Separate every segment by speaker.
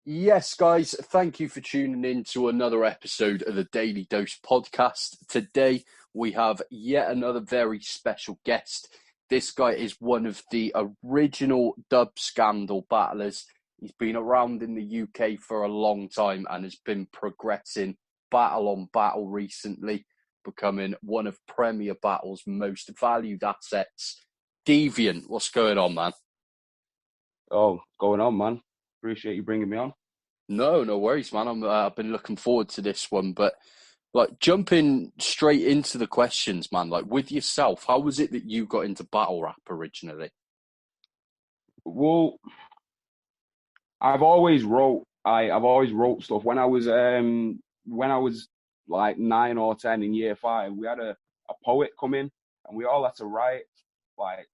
Speaker 1: Yes, guys, thank you for tuning in to another episode of the Daily Dose podcast. Today, we have yet another very special guest. This guy is one of the original dub scandal battlers. He's been around in the UK for a long time and has been progressing battle on battle recently, becoming one of Premier Battle's most valued assets. Deviant, what's going on, man?
Speaker 2: Oh, going on, man. Appreciate you bringing me on.
Speaker 1: No worries, man. I've been looking forward to this one, but like jumping straight into the questions, man. Like with yourself, how was it that you got into battle rap originally?
Speaker 2: Well, I've always wrote stuff. When I was like 9 or 10 in year five, we had a poet come in and we all had to write like,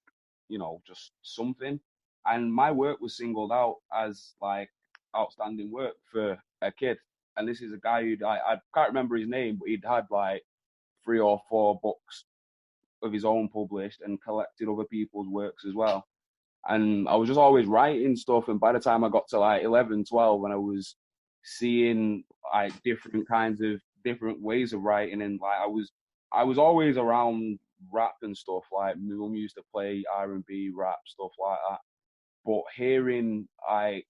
Speaker 2: just something. And my work was singled out as like outstanding work for a kid. And this is a guy I can't remember his name, but he'd had like 3 or 4 books of his own published and collected other people's works as well. And I was just always writing stuff. And by the time I got to like 11, 12, and I was seeing like different ways of writing, and like I was always around rap and stuff. Like my mum used to play R&B, rap, stuff like that. But hearing like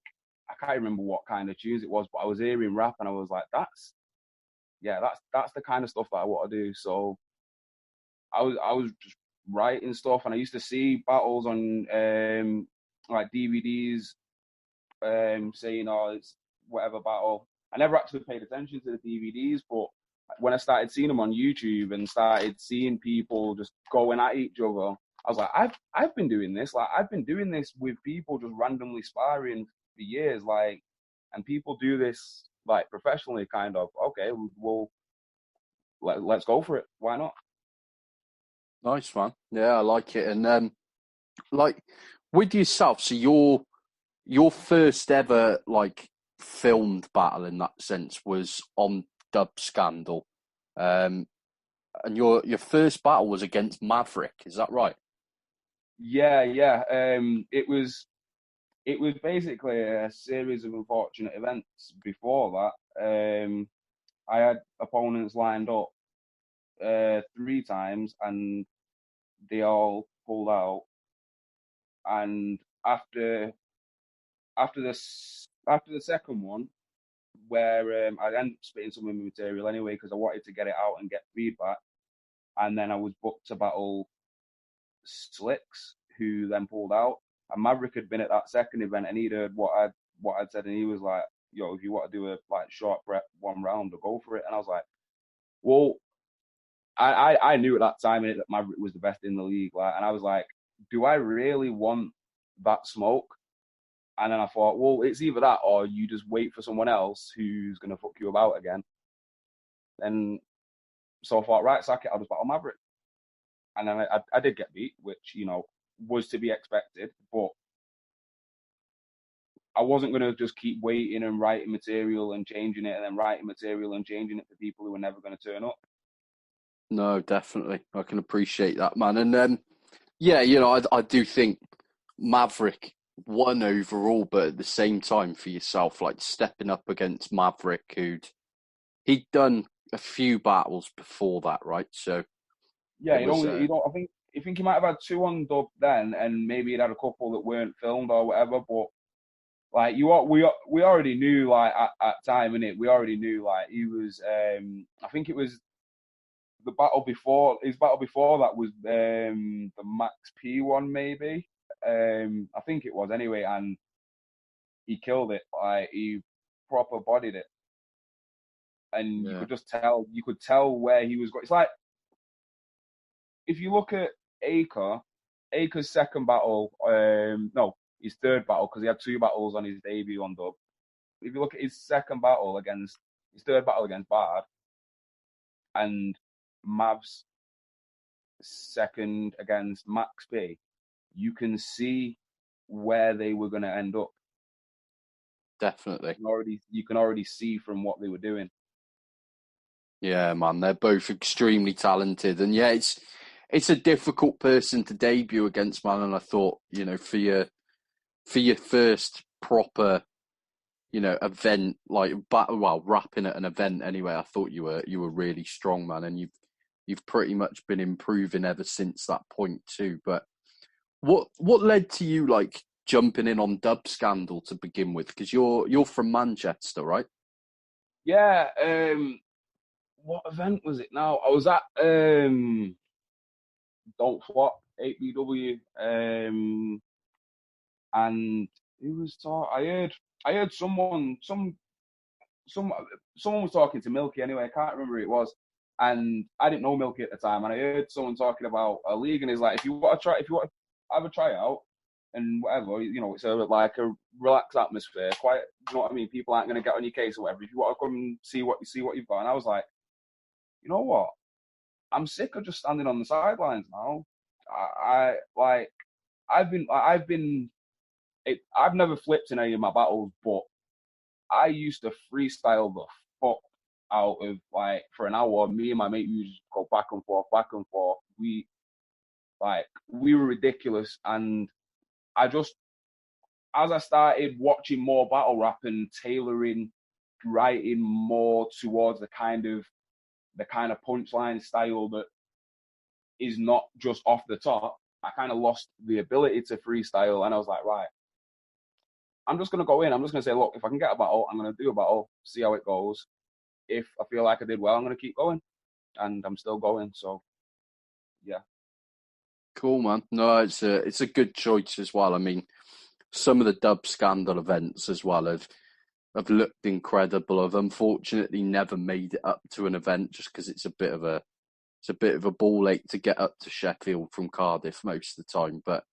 Speaker 2: I can't remember what kind of tunes it was, but I was hearing rap and I was like, that's the kind of stuff that I want to do. So I was just writing stuff, and I used to see battles on like DVDs, saying, "Oh, it's whatever battle." I never actually paid attention to the DVDs, but when I started seeing them on YouTube and started seeing people just going at each other, I was like, I've been doing this. Like I've been doing this with people just randomly sparring for years. Like, and people do this like professionally, kind of. Okay, well, let's go for it. Why not?
Speaker 1: Nice, man. Yeah, I like it. And like with yourself, so your first ever like filmed battle in that sense was on Dub Scandal. Um, and your first battle was against Maverick, is that right?
Speaker 2: Yeah, yeah. It was basically a series of unfortunate events before that. I had opponents lined up 3 times, and they all pulled out. And after the second one, where I ended up spitting some of my material anyway because I wanted to get it out and get feedback, and then I was booked to battle Slicks, who then pulled out. And Maverick had been at that second event, and he'd heard what I'd said, and he was like, "Yo, if you want to do a like short prep 1 round, or go for it." And I was like, "Well, I knew at that time that Maverick was the best in the league, like, and I was like, do I really want that smoke?" And then I thought, well, it's either that or you just wait for someone else who's gonna fuck you about again. And so I thought, right, sack it, I'll just battle Maverick. And then I did get beat, which was to be expected, but I wasn't going to just keep waiting and writing material and changing it, and then writing material and changing it for people who were never going to turn up.
Speaker 1: No, definitely. I can appreciate that, man. And yeah, I do think Maverick won overall, but at the same time for yourself, like stepping up against Maverick, he'd done a few battles before that, right? So
Speaker 2: Yeah,
Speaker 1: it
Speaker 2: you
Speaker 1: was
Speaker 2: don't, you don't. I think he might have had two on dub then, and maybe he'd had a couple that weren't filmed or whatever. But like we already knew, like at time in it, we already knew like he was. I think it was the battle before his battle before that was the Max P one, maybe. I think it was anyway, and he killed it. Like he proper bodied it, and
Speaker 1: yeah,
Speaker 2: you could tell where he was going. It's like if you look at Acre's second battle, no, his third battle, because he had 2 battles on his debut on dub. If you look at his third battle against Bard, and Mav's second against Max B, you can see where they were going to end up.
Speaker 1: definitely.
Speaker 2: You can already see from what they were doing.
Speaker 1: Yeah, man, they're both extremely talented, and yeah, it's a difficult person to debut against, man. And I thought, for your first proper event like rapping at an event anyway. I thought you were really strong, man, and you've pretty much been improving ever since that point too. But what led to you like jumping in on Dub Scandal to begin with? Because you're from Manchester, right?
Speaker 2: Yeah. What event was it now? I was at Don't Flop 8BW, and who was talking? I heard someone was talking to Milky anyway. I can't remember who it was, and I didn't know Milky at the time. And I heard someone talking about a league, and he's like, if you want to have a tryout and whatever, it's like a relaxed atmosphere. Quite, you know what I mean? People aren't going to get on your case or whatever. If you want to come and see what you've got, and I was like, you know what? I'm sick of just standing on the sidelines now. I've never flipped in any of my battles, but I used to freestyle the fuck out of for an hour. Me and my mate used to go back and forth, back and forth. We were ridiculous, and as I started watching more battle rap and tailoring writing more towards the kind of punchline style that is not just off the top, I kind of lost the ability to freestyle, and I was like, right, I'm just going to go in. I'm just going to say, look, if I can get a battle, I'm going to do a battle, see how it goes. If I feel like I did well, I'm going to keep going, and I'm still going. So, yeah.
Speaker 1: Cool, man. No, it's a good choice as well. I mean, some of the Dub Scandal events as well have looked incredible. I've unfortunately never made it up to an event just because it's a bit of a ball ache to get up to Sheffield from Cardiff most of the time. But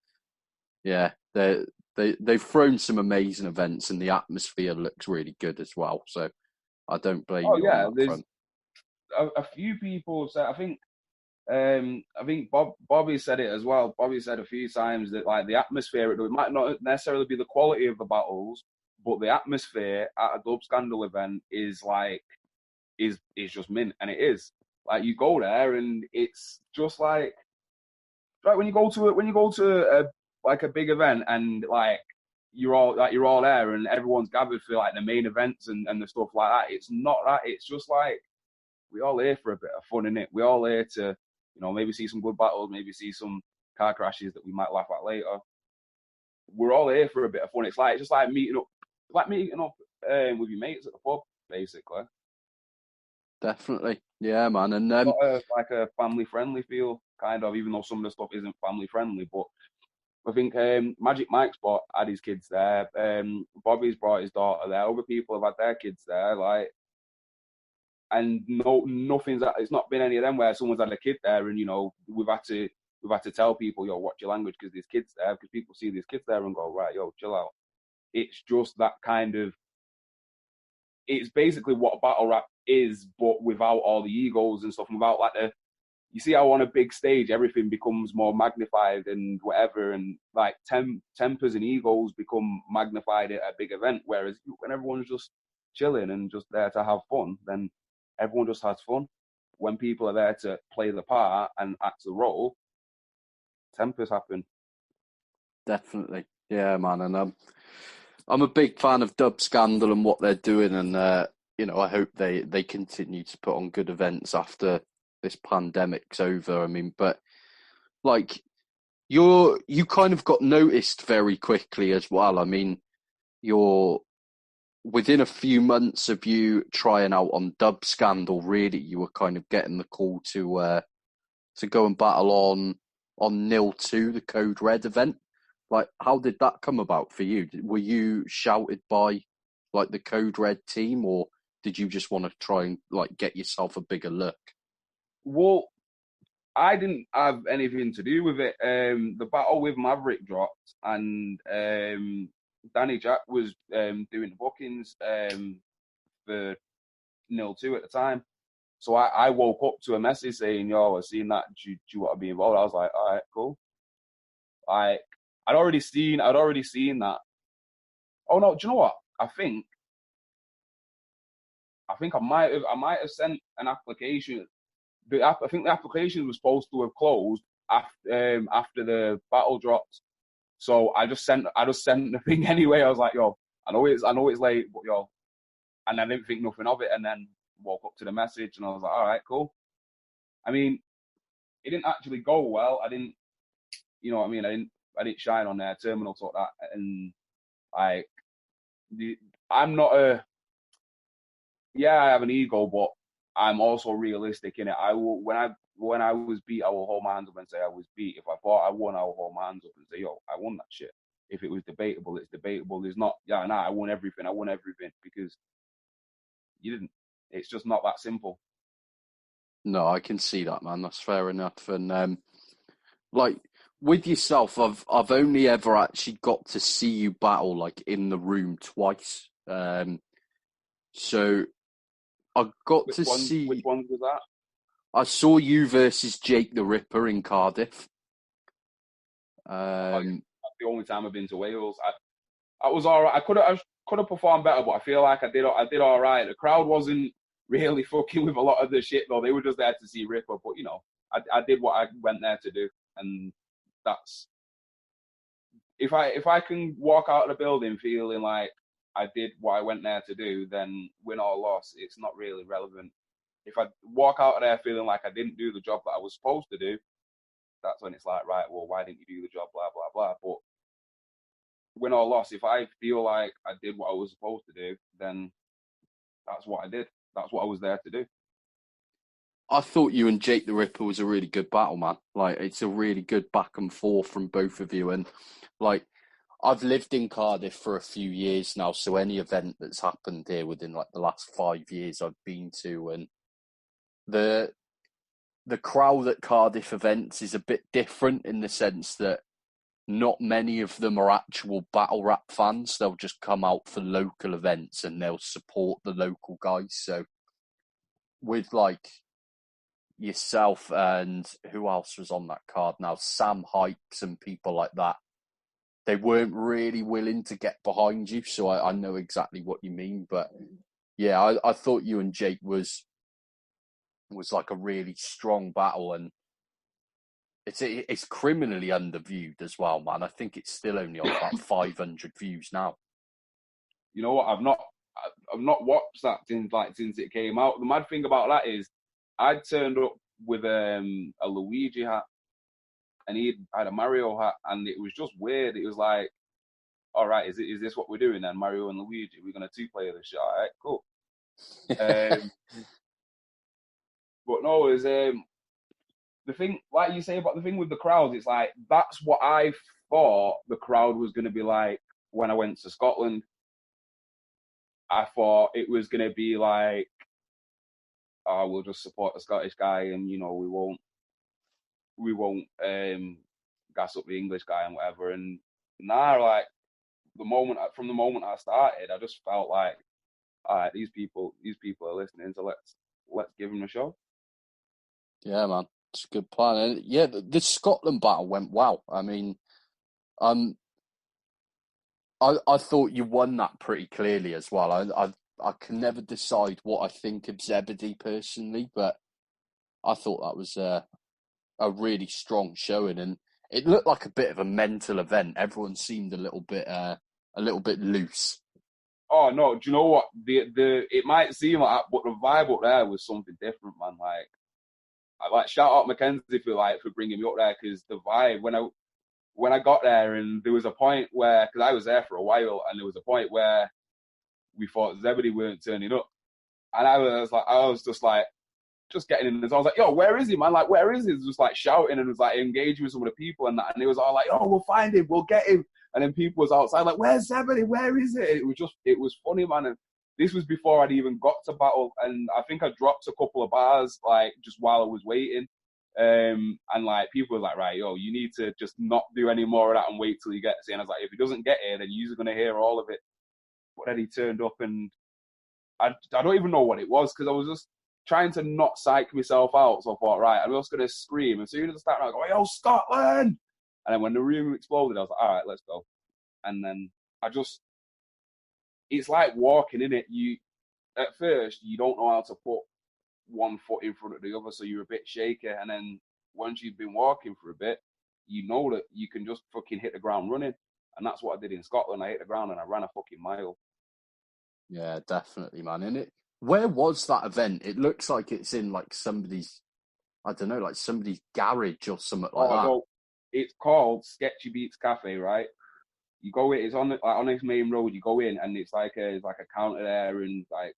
Speaker 1: yeah, they've thrown some amazing events, and the atmosphere looks really good as well. So I don't blame you on that front.
Speaker 2: A few people said, I think Bobby said it as well. Bobby said a few times that the atmosphere, it might not necessarily be the quality of the battles, but the atmosphere at a Dub Scandal event is just mint, and it is. You go there and it's just right when you go to a big event and you're all there and everyone's gathered for the main events and the stuff like that. It's not that. It's just we all here for a bit of fun, innit? We all here to maybe see some good battles, maybe see some car crashes that we might laugh at later. We're all here for a bit of fun. It's just meeting up with your mates at the pub, basically.
Speaker 1: Definitely, yeah, man. And
Speaker 2: got a family-friendly feel, kind of, even though some of the stuff isn't family-friendly. But I think Magic Mike's had his kids there. Bobby's brought his daughter there. Other people have had their kids there. And nothing's. It's not been any of them where someone's had a kid there, and we've had to tell people, yo, watch your language because there's kids there. Because people see these kids there and go, right, yo, chill out. It's just that kind of. It's basically what battle rap is, but without all the egos and stuff, without you see how on a big stage everything becomes more magnified and whatever, and tempers and egos become magnified at a big event, whereas when everyone's just chilling and just there to have fun, then everyone just has fun. When people are there to play the part and act the role, tempers happen.
Speaker 1: Definitely, yeah, man. And I'm a big fan of Dub Scandal and what they're doing, and I hope they continue to put on good events after this pandemic's over. I mean, but you kind of got noticed very quickly as well. I mean, you're within a few months of you trying out on Dub Scandal, really, you were kind of getting the call to go and battle on Nil 2, the Code Red event. How did that come about for you? Were you shouted by the Code Red team, or did you just want to try and get yourself a bigger look?
Speaker 2: Well, I didn't have anything to do with it. The battle with Maverick dropped, and Danny Jack was doing the bookings for Nil 2 at the time. So I woke up to a message saying, yo, I've seen that. Do you want to be involved? I was like, all right, cool. I'd already seen that. Oh no, do you know what? I think I might have sent an application. I think the application was supposed to have closed after the battle dropped. So I just sent the thing anyway. I was like, yo, I know it's late, but yo, and I didn't think nothing of it, and then woke up to the message, and I was like, all right, cool. I mean, it didn't actually go well. I didn't, you know what I mean? I didn't shine on their terminal sort of that, and like, I'm not I have an ego, but I'm also realistic in it. I will when I was beat, I will hold my hands up and say I was beat. If I thought I won, I will hold my hands up and say, yo, I won that shit. If it was debatable, it's debatable. There's not, I won everything. I won everything because you didn't. It's just not that simple.
Speaker 1: No, I can see that, man. That's fair enough. And like with yourself, I've only ever actually got to see you battle like in the room twice. So I got to see.
Speaker 2: Which one was that?
Speaker 1: I saw you versus Jake the Ripper in Cardiff.
Speaker 2: That's the only time I've been to Wales. I was all right. I could have performed better, but I feel like I did all right. The crowd wasn't really fucking with a lot of the shit though. They were just there to see Ripper, but you know, I did what I went there to do, and that's if I can walk out of the building feeling like I did what I went there to do, then win or loss, it's not really relevant. If I walk out of there feeling like I didn't do the job that I was supposed to do, that's when it's like, right, well, why didn't you do the job, blah, blah, blah. But win or loss, if I feel like I did what I was supposed to do, then that's what I did. That's what I was there to do.
Speaker 1: I thought you and Jake the Ripper was a really good battle, man. Like, it's a really good back and forth from both of you. And, like, I've lived in Cardiff for a few years now, so any event that's happened here within, like, the last 5 years I've been to, and the crowd at Cardiff events is a bit different in the sense that not many of them are actual battle rap fans. They'll just come out for local events and they'll support the local guys. So with like yourself and who else was on that card now, Sam Hypes and people like that, they weren't really willing to get behind you. So I know exactly what you mean. But yeah, I thought you and Jake was like a really strong battle, and it's criminally underviewed as well, man. I think it's still only on about 500 views now.
Speaker 2: You know what? I've not watched that since it came out. The mad thing about that is, I turned up with a Luigi hat, and he had a Mario hat, and it was just weird. It was like, all right, is this what we're doing then? Mario and Luigi, we're gonna two player this shit. All right, cool. But no, it was the thing, like you say about the thing with the crowds. It's like that's what I thought the crowd was gonna be like when I went to Scotland. I thought it was gonna be like, oh, we'll just support the Scottish guy, and you know, we won't gas up the English guy and whatever. And now, like from the moment I started, I just felt like, all right, these people are listening, so let's give them a show.
Speaker 1: Yeah, man, it's a good plan. And yeah, the Scotland battle went well. I mean, I thought you won that pretty clearly as well. I can never decide what I think of Zebedee personally, but I thought that was a really strong showing, and it looked like a bit of a mental event. Everyone seemed a little bit loose.
Speaker 2: Oh no, do you know what? It might seem like that, but the vibe up there was something different, man. Like, I like shout out Mackenzie for bringing me up there, because the vibe when I got there, and there was a point where, because I was there for a while, and there was a point where we thought Zebedee weren't turning up, and I was just getting in, and I was like, yo, where is he, man? Like, where is he? He was just like shouting, and was like engaging with some of the people and that, and it was all like, oh, we'll find him, we'll get him. And then people was outside like, where's Zebedee? Where is it? It was funny, man. And this was before I'd even got to battle, and I think I dropped a couple of bars like just while I was waiting. And like people were like, right, yo, you need to just not do any more of that and wait till he gets here. And I was like, if he doesn't get here, then you're gonna hear all of it. But then he turned up, and I don't even know what it was, because I was just trying to not psych myself out. So I thought, right, I'm just gonna scream. As soon as I started, I go, yo, Scotland! And then when the room exploded, I was like, all right, let's go. And then it's like walking in it. At first, you don't know how to put one foot in front of the other, so you're a bit shaky. And then once you've been walking for a bit, you know that you can just fucking hit the ground running. And that's what I did in Scotland. I hit the ground and I ran a fucking mile.
Speaker 1: Yeah, definitely, man. And where was that event? It looks like it's in like somebody's, I don't know, like somebody's garage or something like
Speaker 2: Oh
Speaker 1: that.
Speaker 2: no, it's called Sketchy Beats Cafe, right? You go in, it's on this main road. You go in and it's like a counter there, and like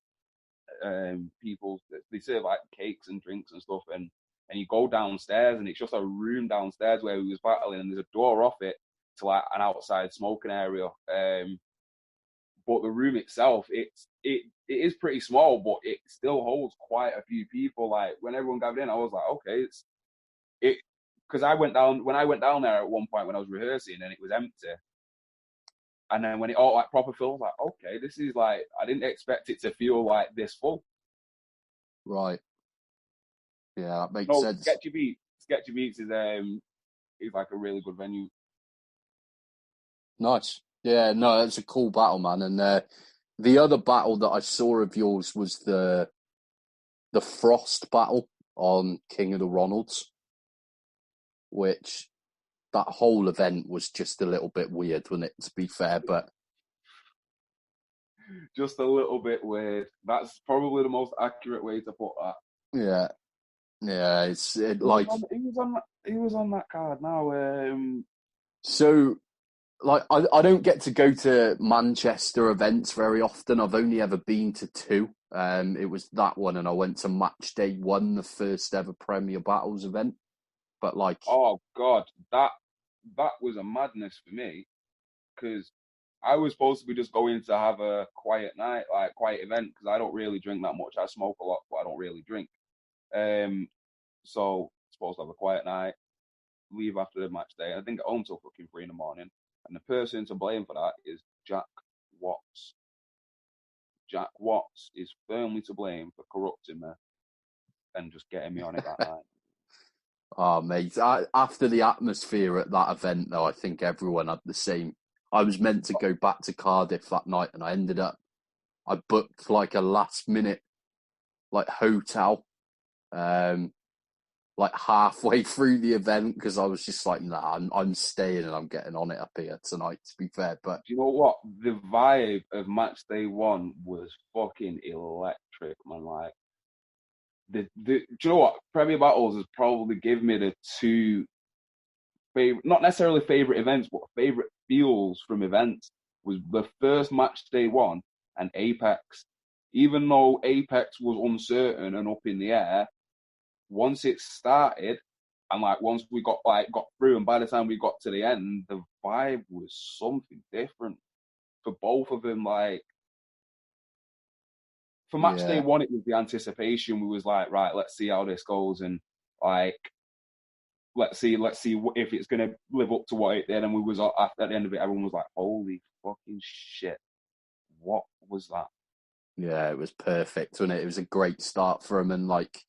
Speaker 2: people, they serve like cakes and drinks and stuff, and you go downstairs and it's just a room downstairs where we was battling, and there's a door off it to like an outside smoking area. But the room itself, it is pretty small, but it still holds quite a few people. Like when everyone gathered in, I was like, okay, it because I went down there at one point when I was rehearsing and it was empty. And then when it all like proper filled, I was like, okay, this is like, I didn't expect it to feel like this full.
Speaker 1: Right. Yeah, that makes
Speaker 2: No,
Speaker 1: sense.
Speaker 2: Sketchy Beats is like a really good venue.
Speaker 1: Nice. Yeah, no, that's a cool battle, man. And the other battle that I saw of yours was the Frost battle on King of the Ronalds, which that whole event was just a little bit weird, wasn't it, to be fair? But
Speaker 2: just a little bit weird. That's probably the most accurate way to put that.
Speaker 1: yeah,
Speaker 2: He was on that card now.
Speaker 1: So like I don't get to go to Manchester events very often. I've only ever been to two. It was that one, and I went to Match Day 1, the first ever Premier Battles event. But like,
Speaker 2: oh god, that was a madness for me, because I was supposed to be just going to have a quiet night, like quiet event, because I don't really drink that much. I smoke a lot, but I don't really drink. So supposed to have a quiet night, leave after the match day. I didn't get home till fucking 3 a.m. And the person to blame for that is Jack Watts. Jack Watts is firmly to blame for corrupting me and just getting me on it that night.
Speaker 1: oh mate, after the atmosphere at that event, though, I think everyone had the same. I was meant to go back to Cardiff that night, and I booked like a last minute like hotel, like halfway through the event, because I was just like, nah, I'm staying and I'm getting on it up here tonight, to be fair. But
Speaker 2: do you know what? The vibe of match day 1 was fucking electric, man. Like, do you know what? Premier Battles has probably given me the two favorite, not necessarily favorite events, but favorite feels from events. Was the first match day 1 and Apex. Even though Apex was uncertain and up in the air, once it started, and like once we got through, and by the time we got to the end, the vibe was something different for both of them. Like for match day 1, it was the anticipation. We was like, right, let's see how this goes, and like let's see if it's gonna live up to what it did. And we was at the end of it, everyone was like, holy fucking shit, what was that?
Speaker 1: yeah, it was perfect, wasn't it? It was a great start for him, and like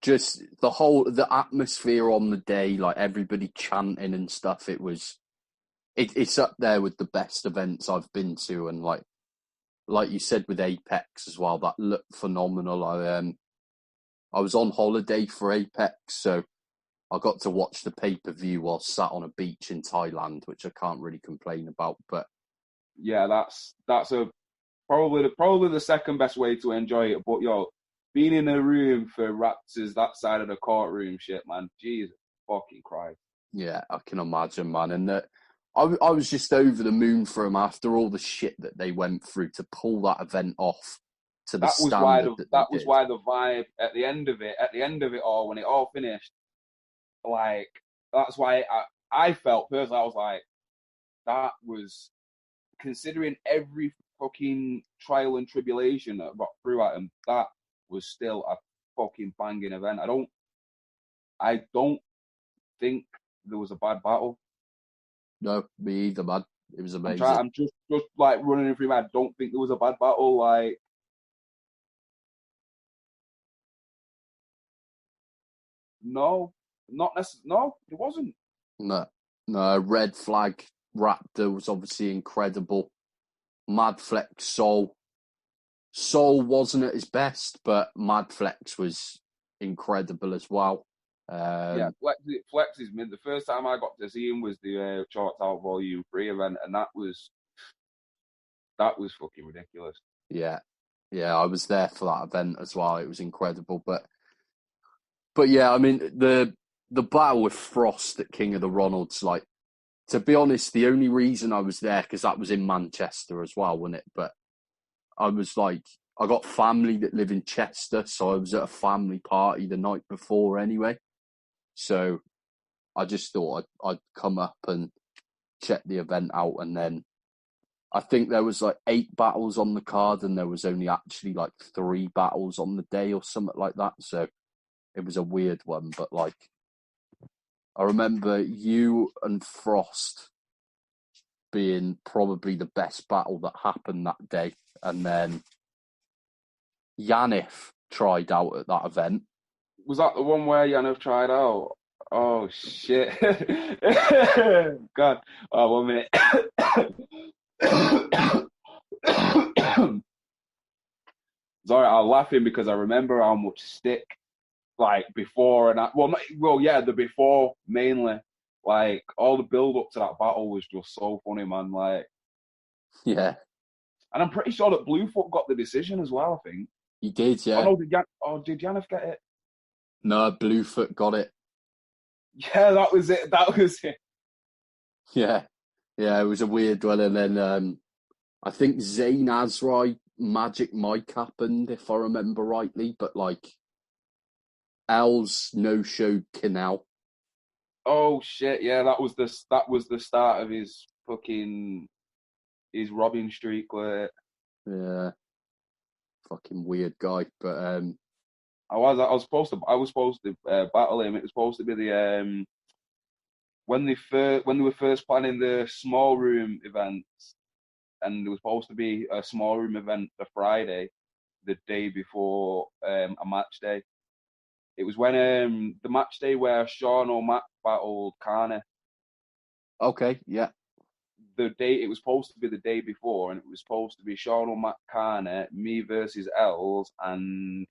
Speaker 1: just the atmosphere on the day, like everybody chanting and stuff. It's up there with the best events I've been to, and like you said with Apex as well, that looked phenomenal. I was on holiday for Apex, so I got to watch the pay-per-view while sat on a beach in Thailand, which I can't really complain about. But
Speaker 2: yeah, that's probably the second best way to enjoy it. But yo, being in a room for Raptors that side of the courtroom shit, man, Jesus fucking Christ.
Speaker 1: yeah, I can imagine, man. And I was just over the moon for them after all the shit that they went through to pull that event off to the standard that they did.
Speaker 2: Why the vibe at the end of it all, when it all finished, like that's why I felt personally, I was like, that was, considering every fucking trial and tribulation that got through at him, that was still a fucking banging event. I don't think there was a bad battle.
Speaker 1: No, me either, man. It was amazing.
Speaker 2: I'm just like running in through my head. I don't think there was a bad battle. Like, no, not necessarily. No, it wasn't.
Speaker 1: No, Red Flag Raptor was obviously incredible. Mad Flex Soul wasn't at his best, but Mad Flex was incredible as well.
Speaker 2: Yeah,
Speaker 1: Um,
Speaker 2: Flex is mid. The first time I got to see him was the Chalked Out Volume 3 event, and that was fucking ridiculous.
Speaker 1: yeah, yeah, I was there for that event as well. It was incredible, but yeah, I mean the battle with Frost at King of the Ronalds, like, to be honest, the only reason I was there, because that was in Manchester as well, wasn't it? But I was like, I got family that live in Chester, so I was at a family party the night before anyway. So I just thought I'd come up and check the event out, and then I think there was like 8 battles on the card, and there was only actually like 3 battles on the day or something like that. So it was a weird one, but like I remember you and Frost being probably the best battle that happened that day, and then Yanif tried out at that event.
Speaker 2: Was that the one where Yanov tried out? Oh shit! God, oh 1 minute. Sorry, I'm laughing because I remember how much stick, like, before and yeah, the before mainly, like, all the build up to that battle was just so funny, man. Like,
Speaker 1: Yeah,
Speaker 2: and I'm pretty sure that Bluefoot got the decision as well. I think.
Speaker 1: he did.
Speaker 2: Oh
Speaker 1: Yeah,
Speaker 2: no, did Yanov get it?
Speaker 1: no, Bluefoot got it.
Speaker 2: Yeah, that was it. That was it.
Speaker 1: Yeah, yeah, it was a weird one, and then I think Zayn Azrai Magic Mike happened, if I remember rightly, but like Els no showed Canal.
Speaker 2: Oh shit! Yeah, that was the start of his robbing streak. Where
Speaker 1: Yeah, fucking weird guy, but
Speaker 2: I was supposed to battle him. It was supposed to be the when they were first planning the small room events, and there was supposed to be a small room event the Friday, the day before a match day. It was when the match day where Sean O'Mac battled Carney.
Speaker 1: okay, yeah,
Speaker 2: The day it was supposed to be the day before, and it was supposed to be Sean O'Mac Carney, me versus Els, and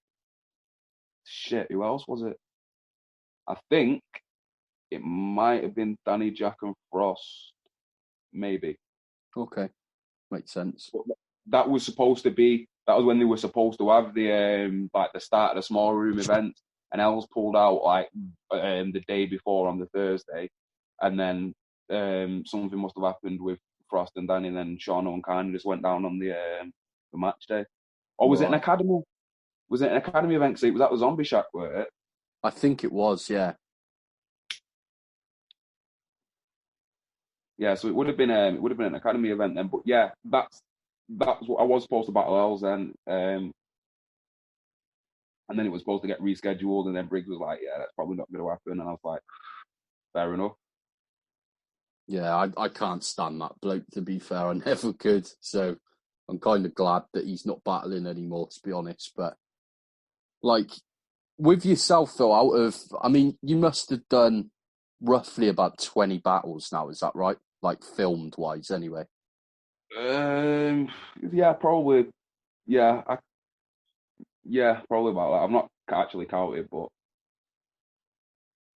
Speaker 2: shit, who else was it? I think it might have been Danny, Jack, and Frost, maybe.
Speaker 1: okay, makes sense.
Speaker 2: But that was when they were supposed to have the start of the small room event, and Els pulled out like the day before on the Thursday, and then something must have happened with Frost and Danny, and then Sean and Kanye just went down on the match day. Or was it an
Speaker 1: Right,
Speaker 2: academy? Was it an academy event? Because it was at the Zombie Shack, were it?
Speaker 1: I think it was. Yeah,
Speaker 2: Yeah, so it would have been an academy event then. But yeah, that's what I was supposed to battle Els then. And then it was supposed to get rescheduled, and then Briggs was like, "Yeah, that's probably not going to happen." And I was like, "Fair enough."
Speaker 1: yeah, I can't stand that bloke. To be fair, I never could. So I'm kind of glad that he's not battling anymore, to be honest. But like with yourself though, I mean, you must have done roughly about 20 battles now. Is that right? Like filmed wise, anyway.
Speaker 2: Um, yeah, probably. Yeah, yeah, probably about that. I'm not actually counted, but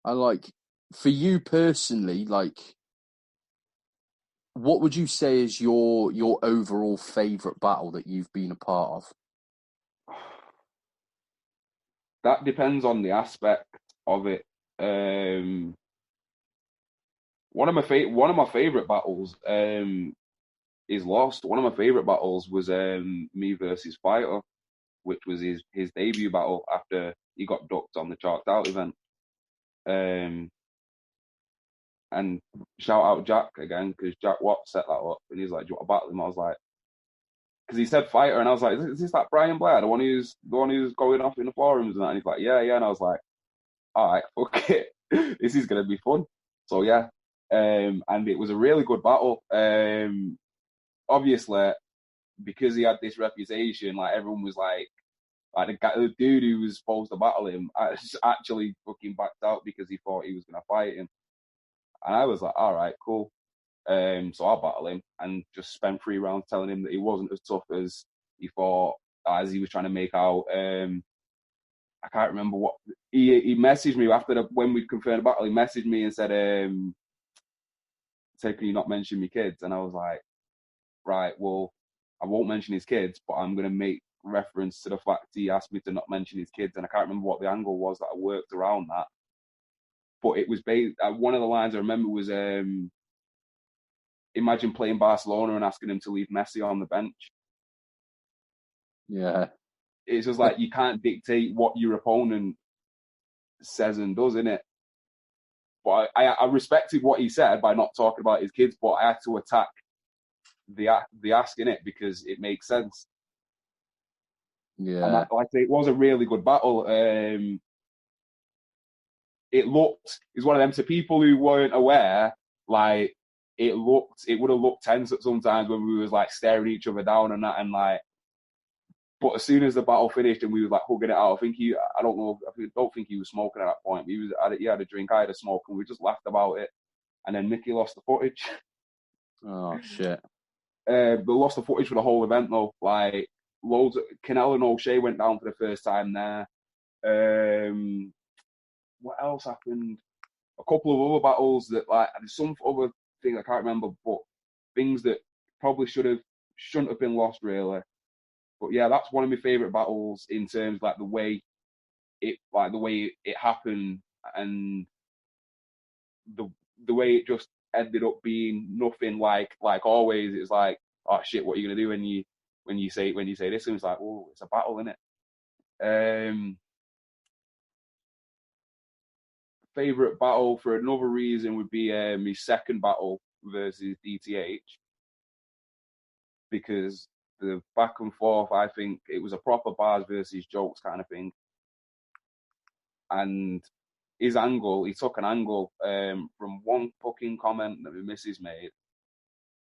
Speaker 1: And like for you personally, like what would you say is your overall favorite battle that you've been a part of?
Speaker 2: that depends on the aspect of it. Um, one of my favorite battles is Lost. One of my favorite battles was me versus Fighter, which was his debut battle after he got ducked on the Chalked Out event. Um, and shout out Jack again because Jack Watts set that up, and he's like, "Do you want to battle him?" I was like, because he said Fighter, and I was like, "Is this that Brian Blair, the one who's going off in the forums?" And he's like, "Yeah, yeah," and I was like, "All right, fuck it, this is gonna be fun." So yeah, and it was a really good battle. Obviously, because he had this reputation, like everyone was like the dude who was supposed to battle him actually fucking backed out because he thought he was gonna fight him, and I was like, "All right, cool." So I battled him and just spent 3 rounds telling him that he wasn't as tough as he thought, as he was trying to make out. I can't remember what he messaged me after when we confirmed the battle. He messaged me and said, "Can you not mention me kids?" And I was like, "Right, well, I won't mention his kids, but I'm gonna make reference to the fact he asked me to not mention his kids." And I can't remember what the angle was that I worked around that, but it was based. One of the lines I remember was, "Imagine playing Barcelona and asking him to leave Messi on the bench."
Speaker 1: Yeah.
Speaker 2: It's just like you can't dictate what your opponent says and does, innit? But I respected what he said by not talking about his kids, but I had to attack the ask in it because it makes sense.
Speaker 1: Yeah.
Speaker 2: And like I say, it was a really good battle. It was one of them to people who weren't aware, like it would have looked tense at sometimes when we was like staring each other down and that, and like. But as soon as the battle finished and we was like hugging it out, I don't think he was smoking at that point. He had a drink, I had a smoke, and we just laughed about it. And then Mickey lost the footage.
Speaker 1: Oh shit.
Speaker 2: They lost the footage for the whole event though. Like loads of Canelo and O'Shea went down for the first time there. What else happened? A couple of other battles that like there's some other thing I can't remember, but things that probably shouldn't have been lost really. But yeah, that's one of my favourite battles in terms of, like the way it happened and the way it just ended up being nothing like always. It's like, oh shit, what are you gonna do when you say this? And it's like, oh, it's a battle, isn't it? Favorite battle for another reason would be my second battle versus DTH because the back and forth, I think it was a proper bars versus jokes kind of thing, and he took an angle from one fucking comment that my missus made,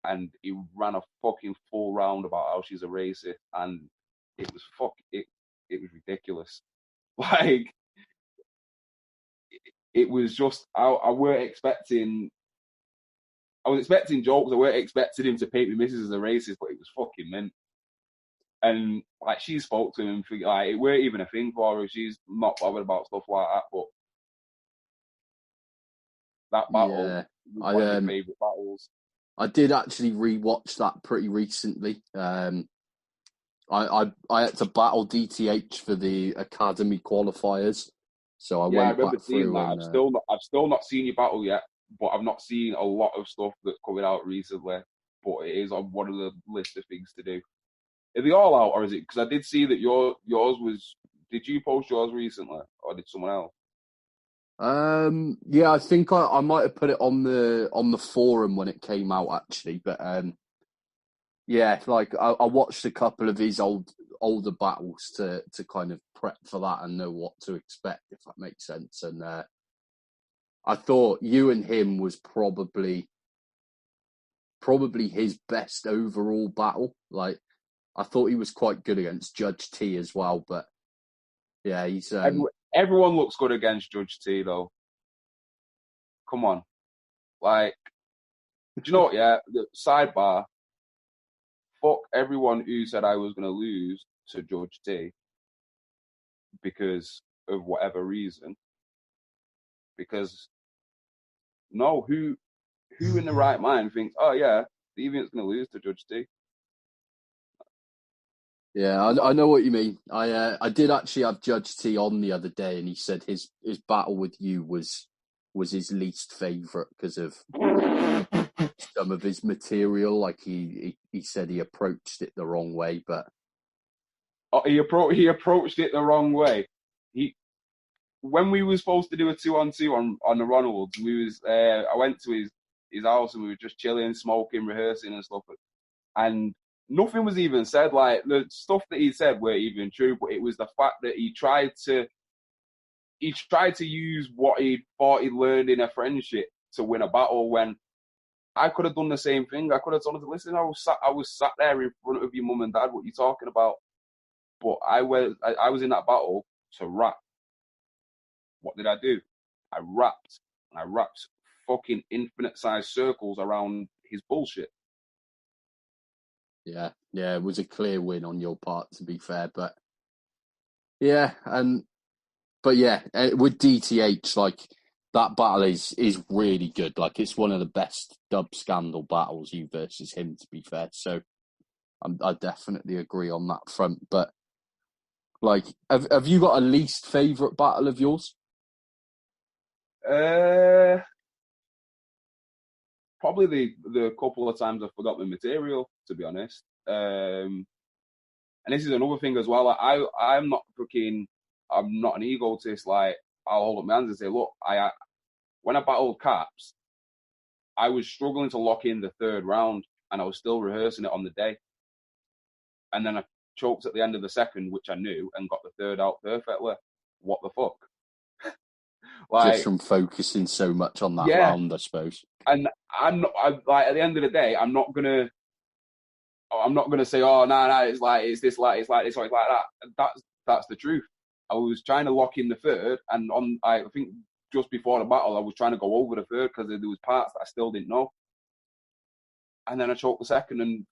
Speaker 2: and he ran a fucking full round about how she's a racist, and it was it was ridiculous. Like it was just I was expecting jokes. I weren't expecting him to paint me missus as a racist, but it was fucking mint. And like she spoke to him, like it weren't even a thing for her. She's not bothered about stuff like that. But that battle was one of my favourite battles.
Speaker 1: I did actually rewatch that pretty recently. I had to battle DTH for the Academy qualifiers, so I went back through.
Speaker 2: That.
Speaker 1: And,
Speaker 2: I've still not seen your battle yet, but I've not seen a lot of stuff that's coming out recently. But it is on one of the list of things to do. Are they all out, or is it? Because I did see that yours was. Did you post yours recently, or did someone else?
Speaker 1: Yeah, I think I might have put it on the forum when it came out actually, but yeah, like I watched a couple of his older battles to kind of prep for that and know what to expect, if that makes sense. And I thought you and him was probably his best overall battle. Like I thought he was quite good against Judge T as well, but yeah, he's
Speaker 2: everyone looks good against Judge T though. Come on, like, do you know what? Yeah, the sidebar. Fuck everyone who said I was going to lose to Judge T because of whatever reason. Because no, who in the right mind thinks, oh yeah, Deviant's going to lose to Judge T?
Speaker 1: Yeah, I know what you mean. I did actually have Judge T on the other day, and he said his battle with you was his least favourite because of some of his material. Like he said he approached it the wrong way, but
Speaker 2: he approached it the wrong way. When we were supposed to do a 2-on-2 on the Ronalds, I went to his house and we were just chilling, smoking, rehearsing and stuff. And nothing was even said. Like the stuff that he said weren't even true, but it was the fact that he tried to use what he thought he learned in a friendship to win a battle. When I could have done the same thing. I could have told him, listen, I was sat there in front of your mum and dad. What are you talking about? But I was in that battle to rap. What did I do? I rapped, and I rapped fucking infinite size circles around his bullshit.
Speaker 1: yeah, it was a clear win on your part, to be fair. But yeah, and But yeah, with DTH, like that battle is really good. Like it's one of the best dub scandal battles, you versus him. To be fair, so I definitely agree on that front. But like, have you got a least favorite battle of yours?
Speaker 2: Uh, Probably the couple of times I forgot my material, to be honest. And this is another thing as well. Like, I'm not an egotist. Like, I'll hold up my hands and say, look, when I battled Caps, I was struggling to lock in the third round, and I was still rehearsing it on the day. And then I choked at the end of the second, which I knew, and got the third out perfectly. What the fuck?
Speaker 1: Just
Speaker 2: Like,
Speaker 1: from focusing so much on that
Speaker 2: yeah.
Speaker 1: round, I suppose.
Speaker 2: And like, at the end of the day, I'm not gonna say, oh, no, it's like it's this, or it's like that. That's the truth. I was trying to lock in the third, and I think just before the battle, I was trying to go over the third because there was parts that I still didn't know. And then I choked the second and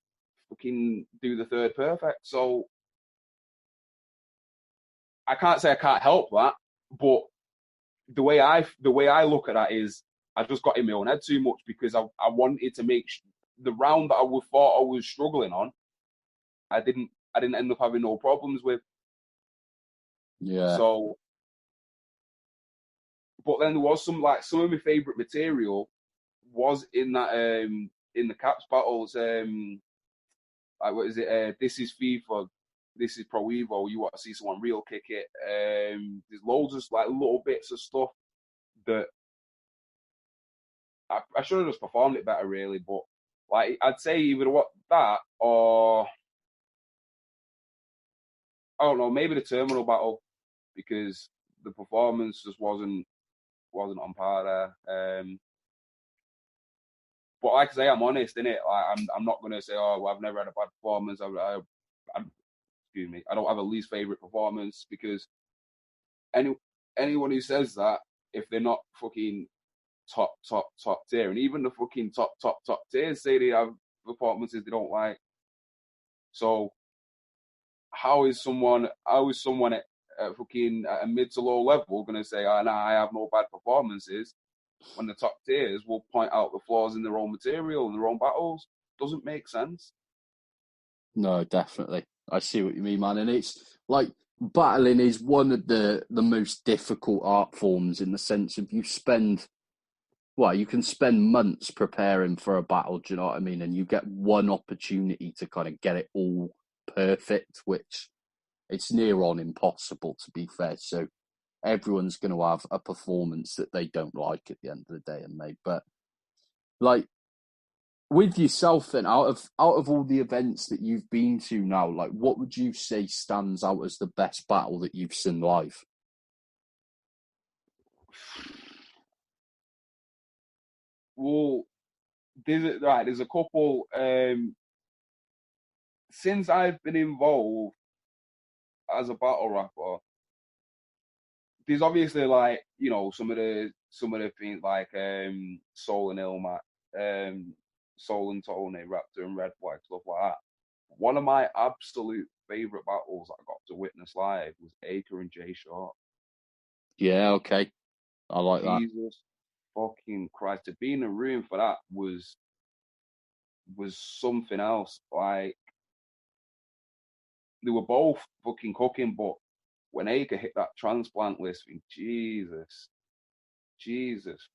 Speaker 2: fucking do the third perfect. So I can't say I can't help that, but the way I look at that is I just got in my own head too much because I wanted to make the round that thought I was struggling on, I didn't end up having no problems with.
Speaker 1: Yeah.
Speaker 2: So, but then there was some of my favorite material was in that in the Caps battles. Like, what is it? This is FIFA. This is Pro Evo. You want to see someone real kick it? There's loads of like little bits of stuff that I should have just performed it better, really. But like, I'd say either what that or I don't know, maybe the terminal battle because the performance just wasn't on par there. But like I say, I'm honest in it. Like, I'm not gonna say, oh, well, I've never had a bad performance. Excuse me, I don't have a least favorite performance because anyone who says that, if they're not fucking top tier, and even the fucking top tiers say they have performances they don't like. So how is someone at fucking at a mid to low level going to say, oh, nah, I have no bad performances when the top tiers will point out the flaws in their own material and their own battles? Doesn't make sense.
Speaker 1: No, definitely. I see what you mean, man. And it's like battling is one of the most difficult art forms in the sense of you can spend months preparing for a battle, do you know what I mean? And you get one opportunity to kind of get it all perfect, which it's near on impossible, to be fair. So everyone's going to have a performance that they don't like at the end of the day, but like with yourself then, out of all the events that you've been to now, like what would you say stands out as the best battle that you've seen live?
Speaker 2: Well, there's a couple. Since I've been involved as a battle rapper, there's obviously like, you know, some of the things like Soul and Ilmat, Soul and Tony, Raptor and Red Flag, stuff like that. One of my absolute favorite battles I got to witness live was Acre and Jay Short.
Speaker 1: Yeah, okay. I like that.
Speaker 2: Jesus fucking Christ. To be in a room for that was something else. Like, they were both fucking cooking, but when Acre hit that transplant list, Jesus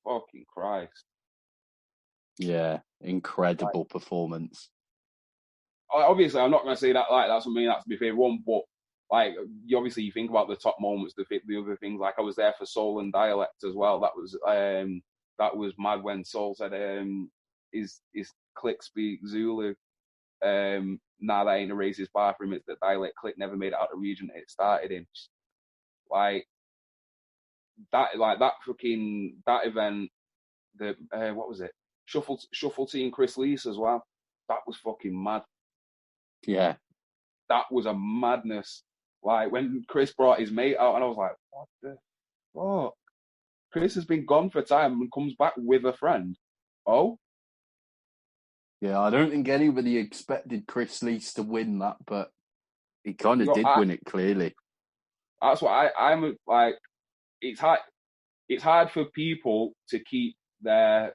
Speaker 2: fucking Christ.
Speaker 1: Yeah, incredible
Speaker 2: Like,
Speaker 1: performance.
Speaker 2: obviously, I'm not going to say that like that's for me. That's my favorite one, but like, you think about the top moments, the other things. Like, I was there for Soul and Dialect as well. That was mad when Soul said his click speak Zulu. Nah, that ain't a racist bar for him. It's that Dialect click never made it out of the region it started in. Like that fucking that event. The what was it? Shuffle Team Chris Lees as well. That was fucking mad.
Speaker 1: Yeah.
Speaker 2: That was a madness. Like, when Chris brought his mate out, and I was like, what the fuck? Chris has been gone for time and comes back with a friend. Oh?
Speaker 1: Yeah, I don't think anybody expected Chris Lees to win that, but he kind of did win it clearly.
Speaker 2: That's what I'm like. it's hard. It's hard for people to keep their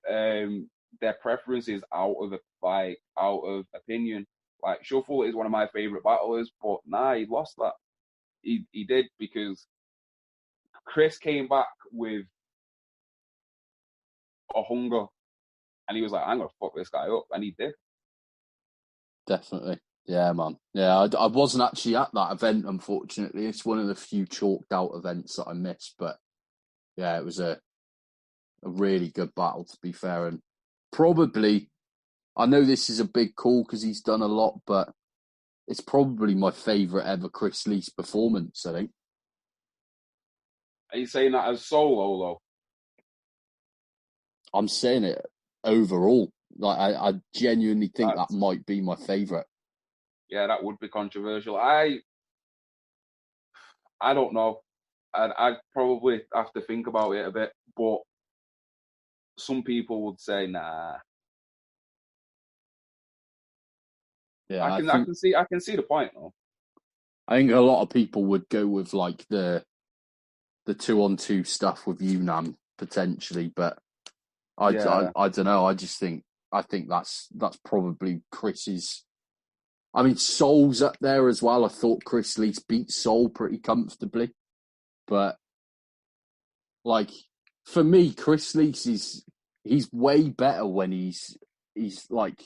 Speaker 2: preferences out of opinion. Like Shuffle is one of my favorite battlers, but nah, he lost that. He did, because Chris came back with a hunger, and he was like, "I'm gonna fuck this guy up," and he did.
Speaker 1: Definitely. Yeah, man. Yeah, I wasn't actually at that event, unfortunately. It's one of the few chalked out events that I missed, but yeah, it was a really good battle, to be fair. And probably, I know this is a big call because he's done a lot, but it's probably my favourite ever Chris Lee's performance, I think.
Speaker 2: Are you saying that as solo though?
Speaker 1: I'm saying it overall. Like, I genuinely think that
Speaker 2: That's,
Speaker 1: might be my favourite.
Speaker 2: yeah, that would be controversial. I don't know. I'd probably have to think about it a bit, but some people would say, nah.
Speaker 1: Yeah,
Speaker 2: I can see the point though.
Speaker 1: I think a lot of people would go with like the 2-on-2 stuff with Yunnan potentially, but I don't know. I think that's probably Chris's. I mean, Soul's up there as well. I thought Chris Lees beat Soul pretty comfortably, but like for me, Chris Lees he's way better when he's like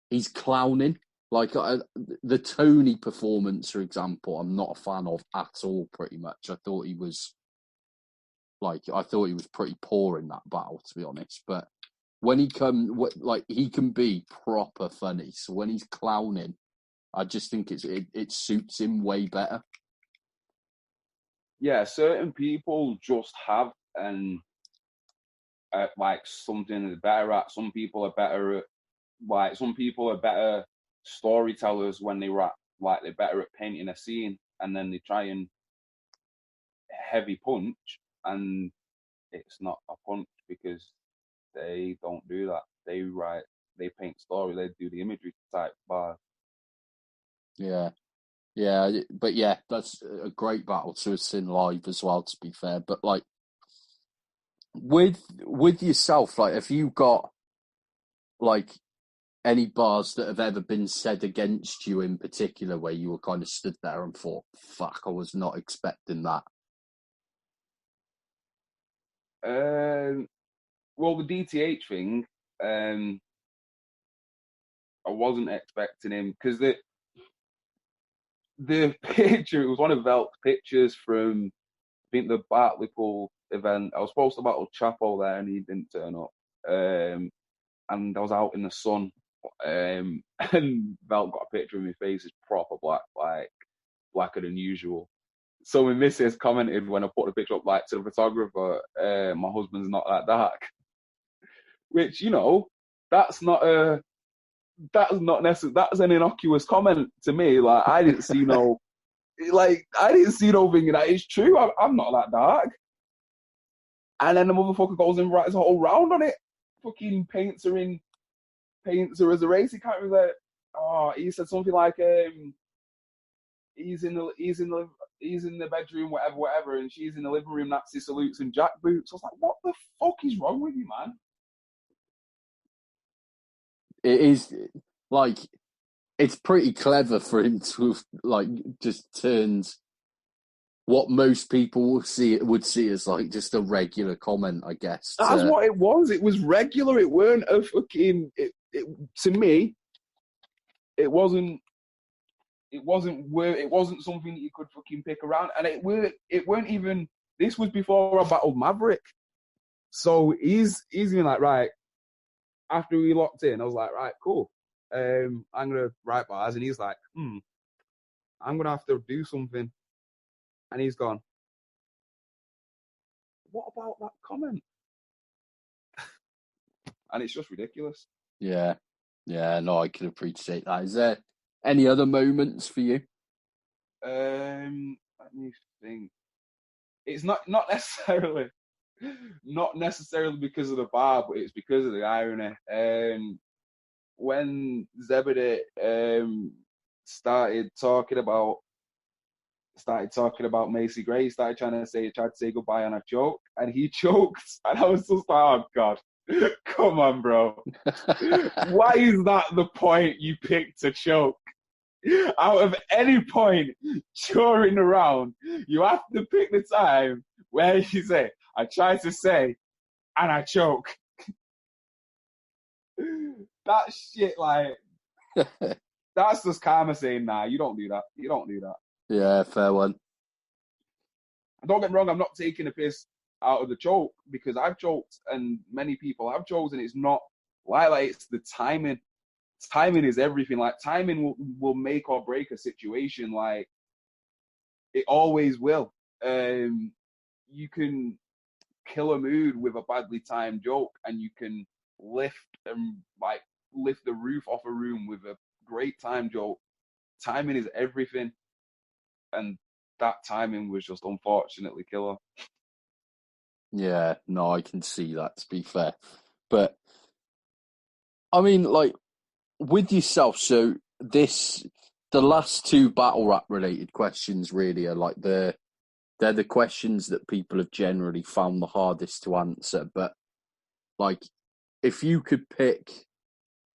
Speaker 1: he's clowning. Like the Tony performance, for example, I'm not a fan of at all. Pretty much, I thought he was pretty poor in that battle, to be honest. But when he he can be proper funny. So when he's clowning, I just think it suits him way better.
Speaker 2: Yeah, certain people just have like something they're better at. Some people are better at some people are better storytellers when they rap. Like they're better at painting a scene, and then they try and heavy punch, and it's not a punch because they don't do that. They paint story, they do the imagery type bars.
Speaker 1: Yeah, but yeah, that's a great battle to have seen live as well. To be fair, but like with yourself, like have you got like any bars that have ever been said against you in particular where you were kind of stood there and thought, "Fuck, I was not expecting that."
Speaker 2: Well, the DTH thing, I wasn't expecting him because the picture, it was one of Velt's pictures from, I think, the Bartleypool event. I was supposed to battle Chapo there and he didn't turn up. And I was out in the sun. And Velt got a picture of my face is proper black, like blacker than usual. So my missus commented when I put the picture up like to the photographer, my husband's not that dark. Which, that's not necessary. That's an innocuous comment to me. Like I didn't see no thinking that it's true. I'm not that dark. And then the motherfucker goes and writes a whole round on it. Fucking paints her as a race. He can't remember. Oh, he said something like, he's in the bedroom, whatever, and she's in the living room, Nazi salutes and jack boots. I was like, what the fuck is wrong with you, man?
Speaker 1: It is like it's pretty clever for him to have like just turned what most people would see as like just a regular comment, I guess.
Speaker 2: That's what it was. It was regular. It weren't a fucking. To me, it wasn't something that you could fucking pick around, and it weren't even. This was before I battled Maverick, so he's been like, right. After we locked in, I was like, right, cool. I'm gonna write bars, and he's like, I'm gonna have to do something, and he's gone. What about that comment? And it's just ridiculous.
Speaker 1: Yeah, no, I can appreciate that. Is there any other moments for you?
Speaker 2: Let me think. It's not necessarily because of the bar, but it's because of the irony. When Zebedee started talking about started talking about Macy Gray, tried to say goodbye and I choked, and he choked, and I was just like, oh God, come on, bro. Why is that the point you picked to choke? Out of any point during the round, you have to pick the time where you say, I tried to say, and I choke. That shit, like, that's just karma saying, nah, you don't do that. You don't do that.
Speaker 1: Yeah, fair one.
Speaker 2: Don't get me wrong, I'm not taking a piss out of the choke, because I've choked and many people have choked, and it's not like it's the timing. Timing is everything. Like, timing will make or break a situation. Like, it always will. You can kill a mood with a badly timed joke, and you can lift the roof off a room with a great time joke. Timing is everything, and that timing was just unfortunately killer.
Speaker 1: Yeah, no, I can see that, to be fair. But I mean, like, with yourself, so the last two battle rap related questions really are like they're the questions that people have generally found the hardest to answer. But like, if you could pick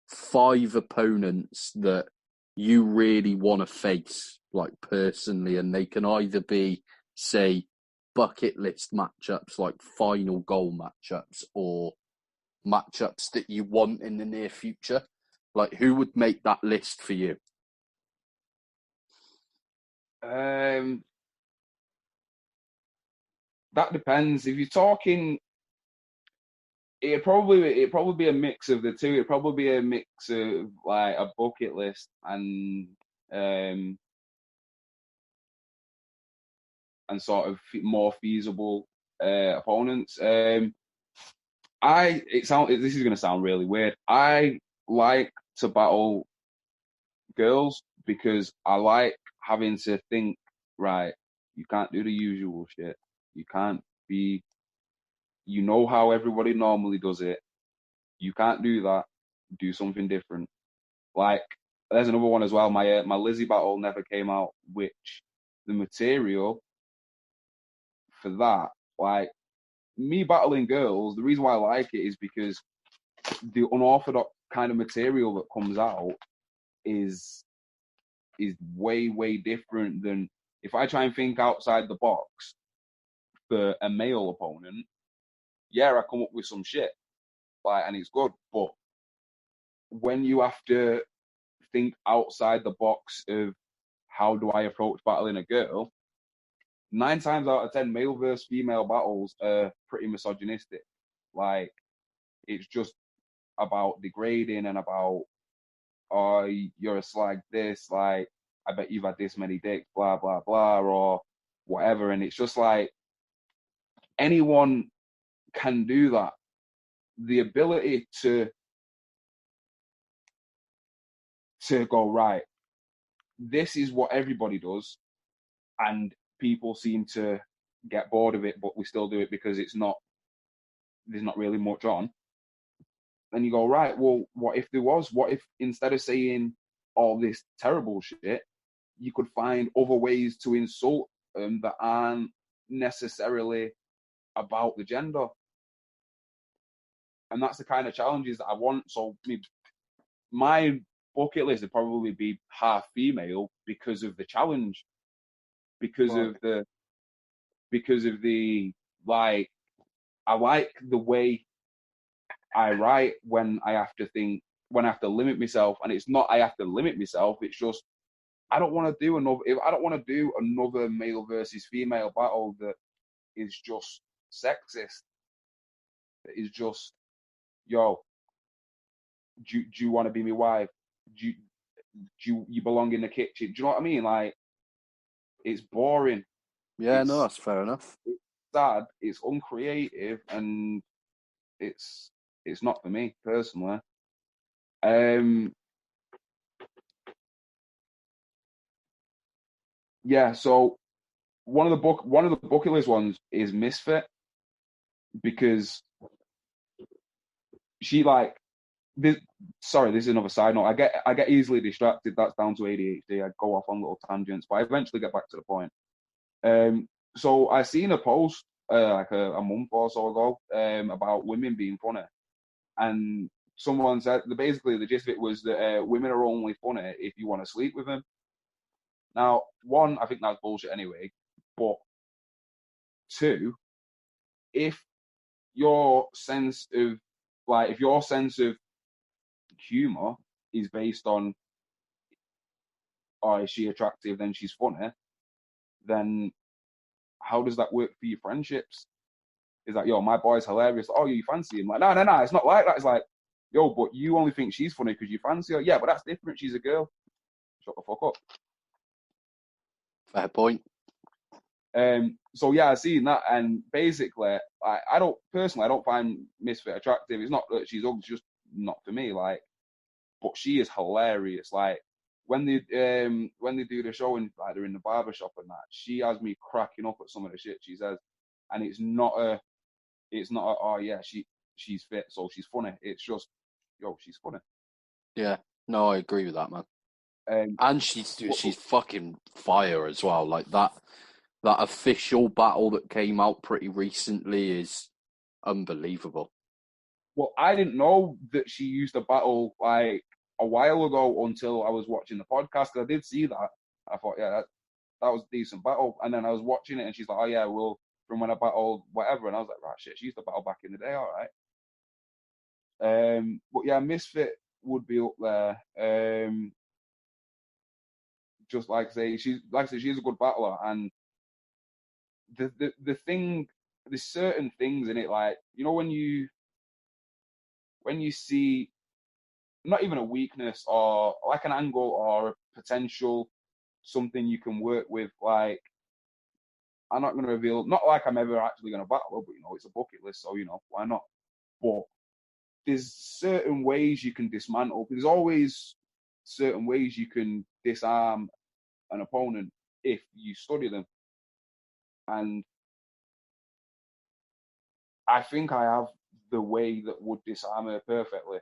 Speaker 1: 5 opponents that you really want to face, like personally, and they can either be, say, bucket list matchups, like final goal matchups, or matchups that you want in the near future, like, who would make that list for you?
Speaker 2: That depends. If you're talking, it'd probably be a mix of the two. It'd probably be a mix of like a bucket list and sort of more feasible opponents. This is going to sound really weird. I like to battle girls because I like having to think, right, you can't do the usual shit. You can't be, you know how everybody normally does it. You can't do that. Do something different. Like, there's another one as well. My Lizzie battle never came out, which the material for that, like, me battling girls, the reason why I like it is because the unorthodox kind of material that comes out is way different than if I try and think outside the box for a male opponent. Yeah, I come up with some shit, like, and it's good. But when you have to think outside the box of how do I approach battling a girl, 9 times out of 10, male versus female battles are pretty misogynistic. Like, it's just about degrading and about, oh, you're a slag this, like, I bet you've had this many dicks, blah, blah, blah, or whatever. And it's just like, anyone can do that. The ability to go, right, this is what everybody does, and people seem to get bored of it, but we still do it because there's not really much on. Then you go, right, well, what if instead of saying all this terrible shit, you could find other ways to insult them that aren't necessarily about the gender? And that's the kind of challenges that I want. So my bucket list would probably be half female because of the challenge, because
Speaker 1: Right.
Speaker 2: of the like, I like the way I write when I have to think, when I have to limit myself, and it's not I have to limit myself. It's just I don't want to do another male versus female battle that is just sexist. That is just, yo, do you want to be my wife? Do you belong in the kitchen? Do you know what I mean? Like, it's boring.
Speaker 1: Yeah, no, that's fair enough.
Speaker 2: It's sad. It's uncreative, and it's not for me personally. Yeah. So one of the bucket list ones is Misfit, because she, like, this. Sorry, this is another side note. I get easily distracted. That's down to ADHD. I go off on little tangents, but I eventually get back to the point. So I seen a post like a month or so ago about women being funny, and someone said basically the gist of it was that women are only funny if you want to sleep with them. Now, one, I think that's bullshit anyway, but two, if your sense of if your sense of humor is based on, oh, is she attractive, then she's funny, then how does that work for your friendships? Is like, yo, my boy's hilarious. Oh, you fancy him? Like, no, it's not like that. It's like, yo, but you only think she's funny because you fancy her. Yeah, but that's different. She's a girl. Shut the fuck up.
Speaker 1: Fair point.
Speaker 2: So yeah, I seen that, and basically, I don't find Misfit attractive. It's not that she's ugly, it's just not for me. Like, but she is hilarious. Like when they do the show and like they're in the barber shop and that, she has me cracking up at some of the shit she says, and it's not a oh yeah, she's fit so she's funny. It's just, yo, she's funny.
Speaker 1: Yeah, no, I agree with that, man.
Speaker 2: Um,
Speaker 1: And she's fucking fire as well. Like that official battle that came out pretty recently is unbelievable.
Speaker 2: well, I didn't know that she used to battle like a while ago until I was watching the podcast. Cause I did see that. I thought, yeah, that was a decent battle. And then I was watching it, and she's like, oh yeah, well, from when I battled whatever, and I was like, right, shit, she used to battle back in the day, all right. But yeah, Misfit would be up there. Just like I say, she's a good battler, and the thing, there's certain things in it, like, you know, when you see not even a weakness or like an angle or a potential something you can work with, like, I'm not going to reveal, not like I'm ever actually going to battle her, but you know, it's a bucket list, so you know, why not? But there's certain ways you can dismantle. There's always certain ways you can disarm an opponent if you study them. And I think I have the way that would disarm her perfectly.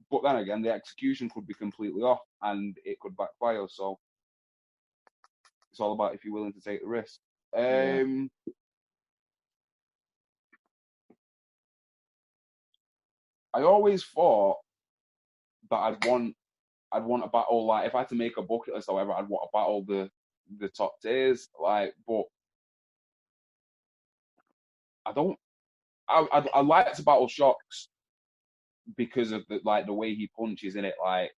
Speaker 2: But then again, the execution could be completely off and it could backfire. So it's all about if you're willing to take the risk.
Speaker 1: Yeah.
Speaker 2: I always thought that I'd want a battle, like if I had to make a bucket list, however, I'd want to battle the top tiers, like, but I don't. I like to battle Shocks because of the way he punches in it, like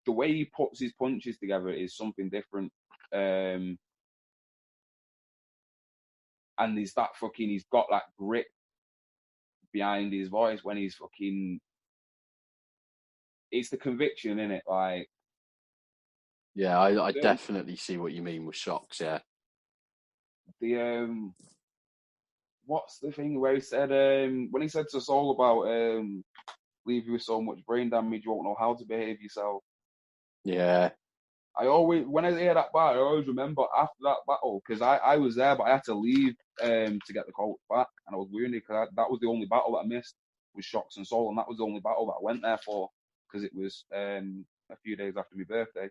Speaker 2: the way he puts his punches together is something different. And he's got that grit behind his voice when he's fucking. It's the conviction in it, like.
Speaker 1: Yeah, I definitely see what you mean with Shocks. Yeah.
Speaker 2: The what's the thing where he said when he said to Soul about leave you with so much brain damage you won't know how to behave yourself.
Speaker 1: Yeah.
Speaker 2: I always, when I hear that bar, I always remember after that battle, because I was there, but I had to leave to get the coach back, and I was wounded because that was the only battle that I missed was Shocks and Soul, and that was the only battle that I went there for because it was a few days after my birthday,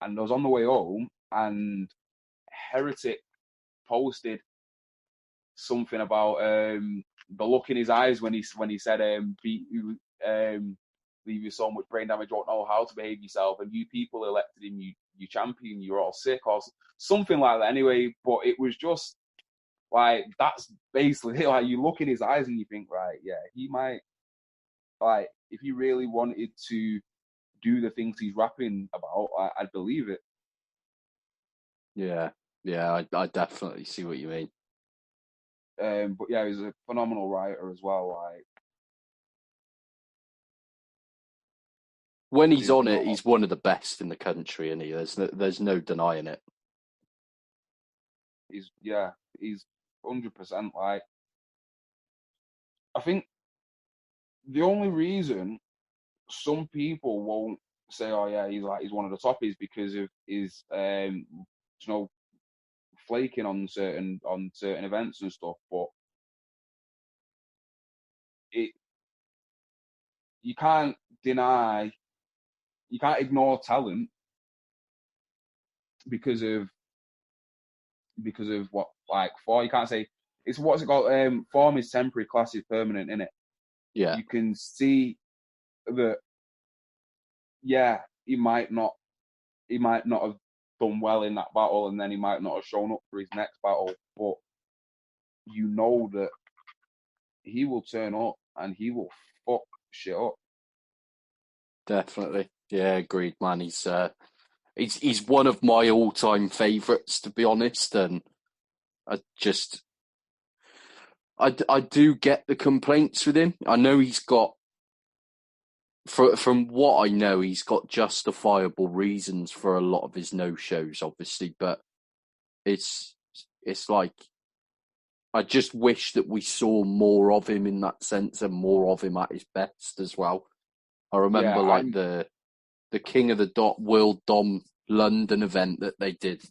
Speaker 2: and I was on the way home, and Heretic posted something about the look in his eyes when he said leave you so much brain damage, you don't know how to behave yourself, and you people elected him you champion, you're all sick or something like that. Anyway, but it was just like that's basically like you look in his eyes and you think, right, yeah, he might, like, if he really wanted to do the things he's rapping about, I'd believe it.
Speaker 1: Yeah. I definitely see what you mean.
Speaker 2: But yeah, he's a phenomenal writer as well. Like,
Speaker 1: When he's on it, he's one of the best in the country, and there's no denying it.
Speaker 2: He's 100%. Like, I think the only reason some people won't say, "Oh yeah, he's one of the top," is because of his flaking on certain events and stuff. But it you can't deny you can't ignore talent because of what, like, you can't say it's what's it called. Form is temporary, class is permanent, innit?
Speaker 1: Yeah,
Speaker 2: You can see that, yeah, he might not have done well in that battle, and then he might not have shown up for his next battle, but you know that he will turn up and he will fuck shit up.
Speaker 1: definitely. Yeah, agreed, man. He's one of my all-time favourites, to be honest, and I just I do get the complaints with him. I know he's got, from what I know, he's got justifiable reasons for a lot of his no-shows, obviously, but it's like I just wish that we saw more of him in that sense and more of him at his best as well. I
Speaker 2: Yeah,
Speaker 1: remember like the King of the Dot World Dom London event that they did.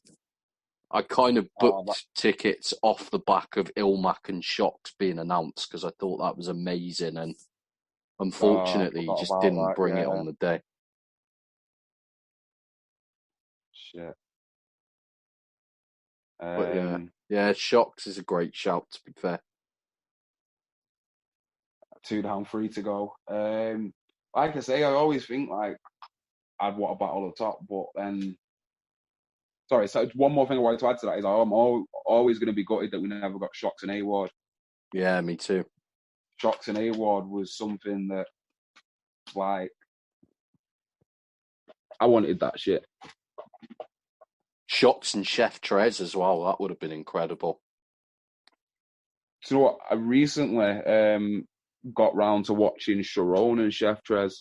Speaker 1: I kind of booked tickets off the back of Ilmac and Shocks being announced because I thought that was amazing, and
Speaker 2: I
Speaker 1: unfortunately he
Speaker 2: forgot
Speaker 1: just
Speaker 2: about
Speaker 1: didn't
Speaker 2: that.
Speaker 1: bring it
Speaker 2: Yeah,
Speaker 1: on the day.
Speaker 2: shit.
Speaker 1: But yeah, Shocks is a great shout, to be fair.
Speaker 2: 2 down, 3 to go. Like I say, I always think like I'd want a battle up top, but then sorry. So one more thing I wanted to add to that is I'm always going to be gutted that we never got Shocks and A-Ward.
Speaker 1: Yeah, me too.
Speaker 2: Shocks and A-Ward was something that, like, I wanted that shit.
Speaker 1: Shocks and Chef Trez as well. That would have been incredible.
Speaker 2: So what? I recently got round to watching Sharon and Chef Trez.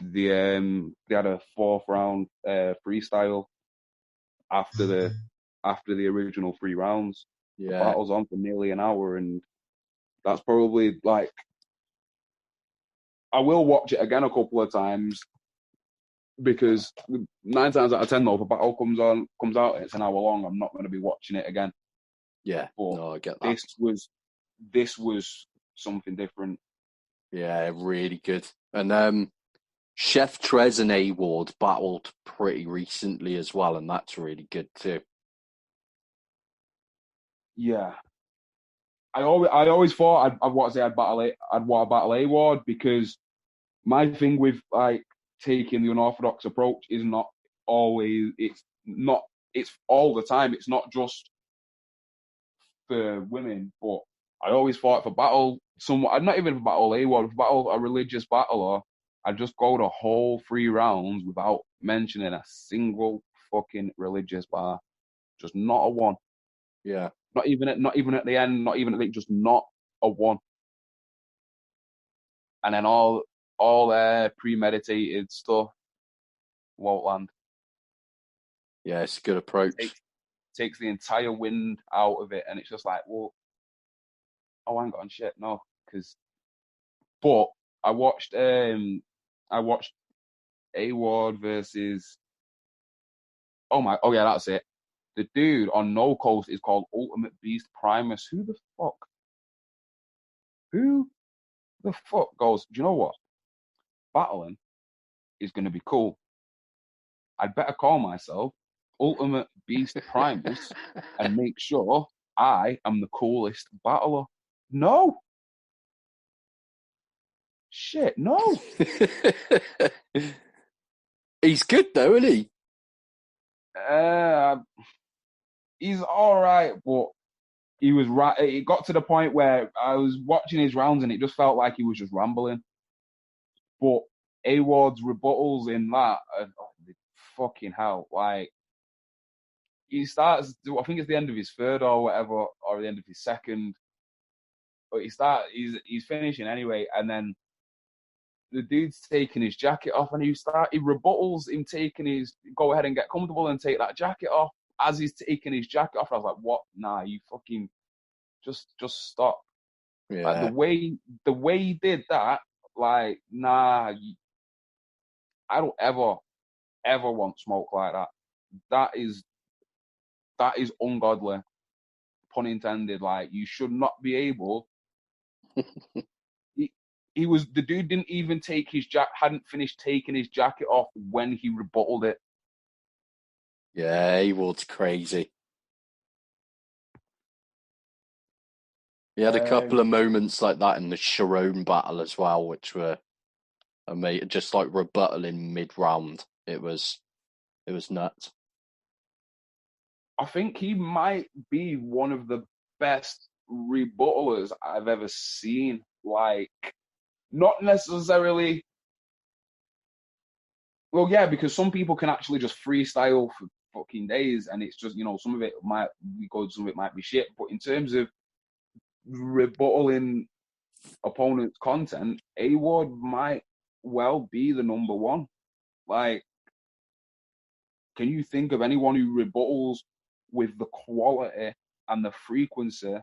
Speaker 2: They had a 4th round freestyle after the original 3 rounds. The
Speaker 1: Yeah,
Speaker 2: battle's on for nearly an hour, and that's probably like, I will watch it again a couple of times because 9 times out of 10, though, if a battle comes out and it's an hour long, I'm not going to be watching it again.
Speaker 1: yeah.
Speaker 2: But
Speaker 1: No, I get that.
Speaker 2: this was something different.
Speaker 1: Yeah, really good. And Chef Trez and A-Ward battled pretty recently as well, and that's really good too.
Speaker 2: Yeah, I always thought I'd want to say I'd want to battle A-Ward because my thing with like taking the unorthodox approach is not always, it's all the time. It's not just for women, but I always thought for battle someone, not even for battle A-Ward, for battle a religious battler, I'd just go the whole 3 rounds without mentioning a single fucking religious bar. Just not a one.
Speaker 1: Yeah.
Speaker 2: Not even at the end, not even at the, just not a one. And then all premeditated stuff won't land.
Speaker 1: Yeah, it's a good approach.
Speaker 2: Takes the entire wind out of it, and it's just like, well, oh, hang on, shit, no, because. But I watched A-Ward versus. Oh yeah, that's it. The dude on No Coast is called Ultimate Beast Primus. Who the fuck? Who the fuck goes? Do you know what? Battling is going to be cool. I'd better call myself Ultimate Beast Primus and make sure I am the coolest battler. No. Shit, no.
Speaker 1: He's good though, isn't he?
Speaker 2: He's all right, but he was right. It got to the point where I was watching his rounds and it just felt like he was just rambling. But A-Ward's rebuttals in that, fucking hell, like, he starts, I think it's the end of his 3rd or whatever, or the end of his 2nd. But he's finishing anyway, and then the dude's taking his jacket off, and he rebuttals him taking his, go ahead and get comfortable and take that jacket off as he's taking his jacket off. I was like, what? Nah, you fucking just stop.
Speaker 1: Yeah.
Speaker 2: Like, the way he did that, like, nah, I don't ever want smoke like that. That is ungodly, pun intended. Like, you should not be able. the dude didn't even take his hadn't finished taking his jacket off when he rebutted it.
Speaker 1: Yeah, A-Ward's crazy. He had a couple of moments like that in the Sharon battle as well, which were amazing. Just like rebuttaling mid-round. It was nuts.
Speaker 2: I think he might be one of the best rebuttalers I've ever seen. Like, not necessarily. Well, yeah, because some people can actually just freestyle for fucking days, and it's just, some of it might be good, some of it might be shit. But in terms of rebuttaling opponent's content, A-Ward might well be the number one. Like, can you think of anyone who rebuttals with the quality and the frequency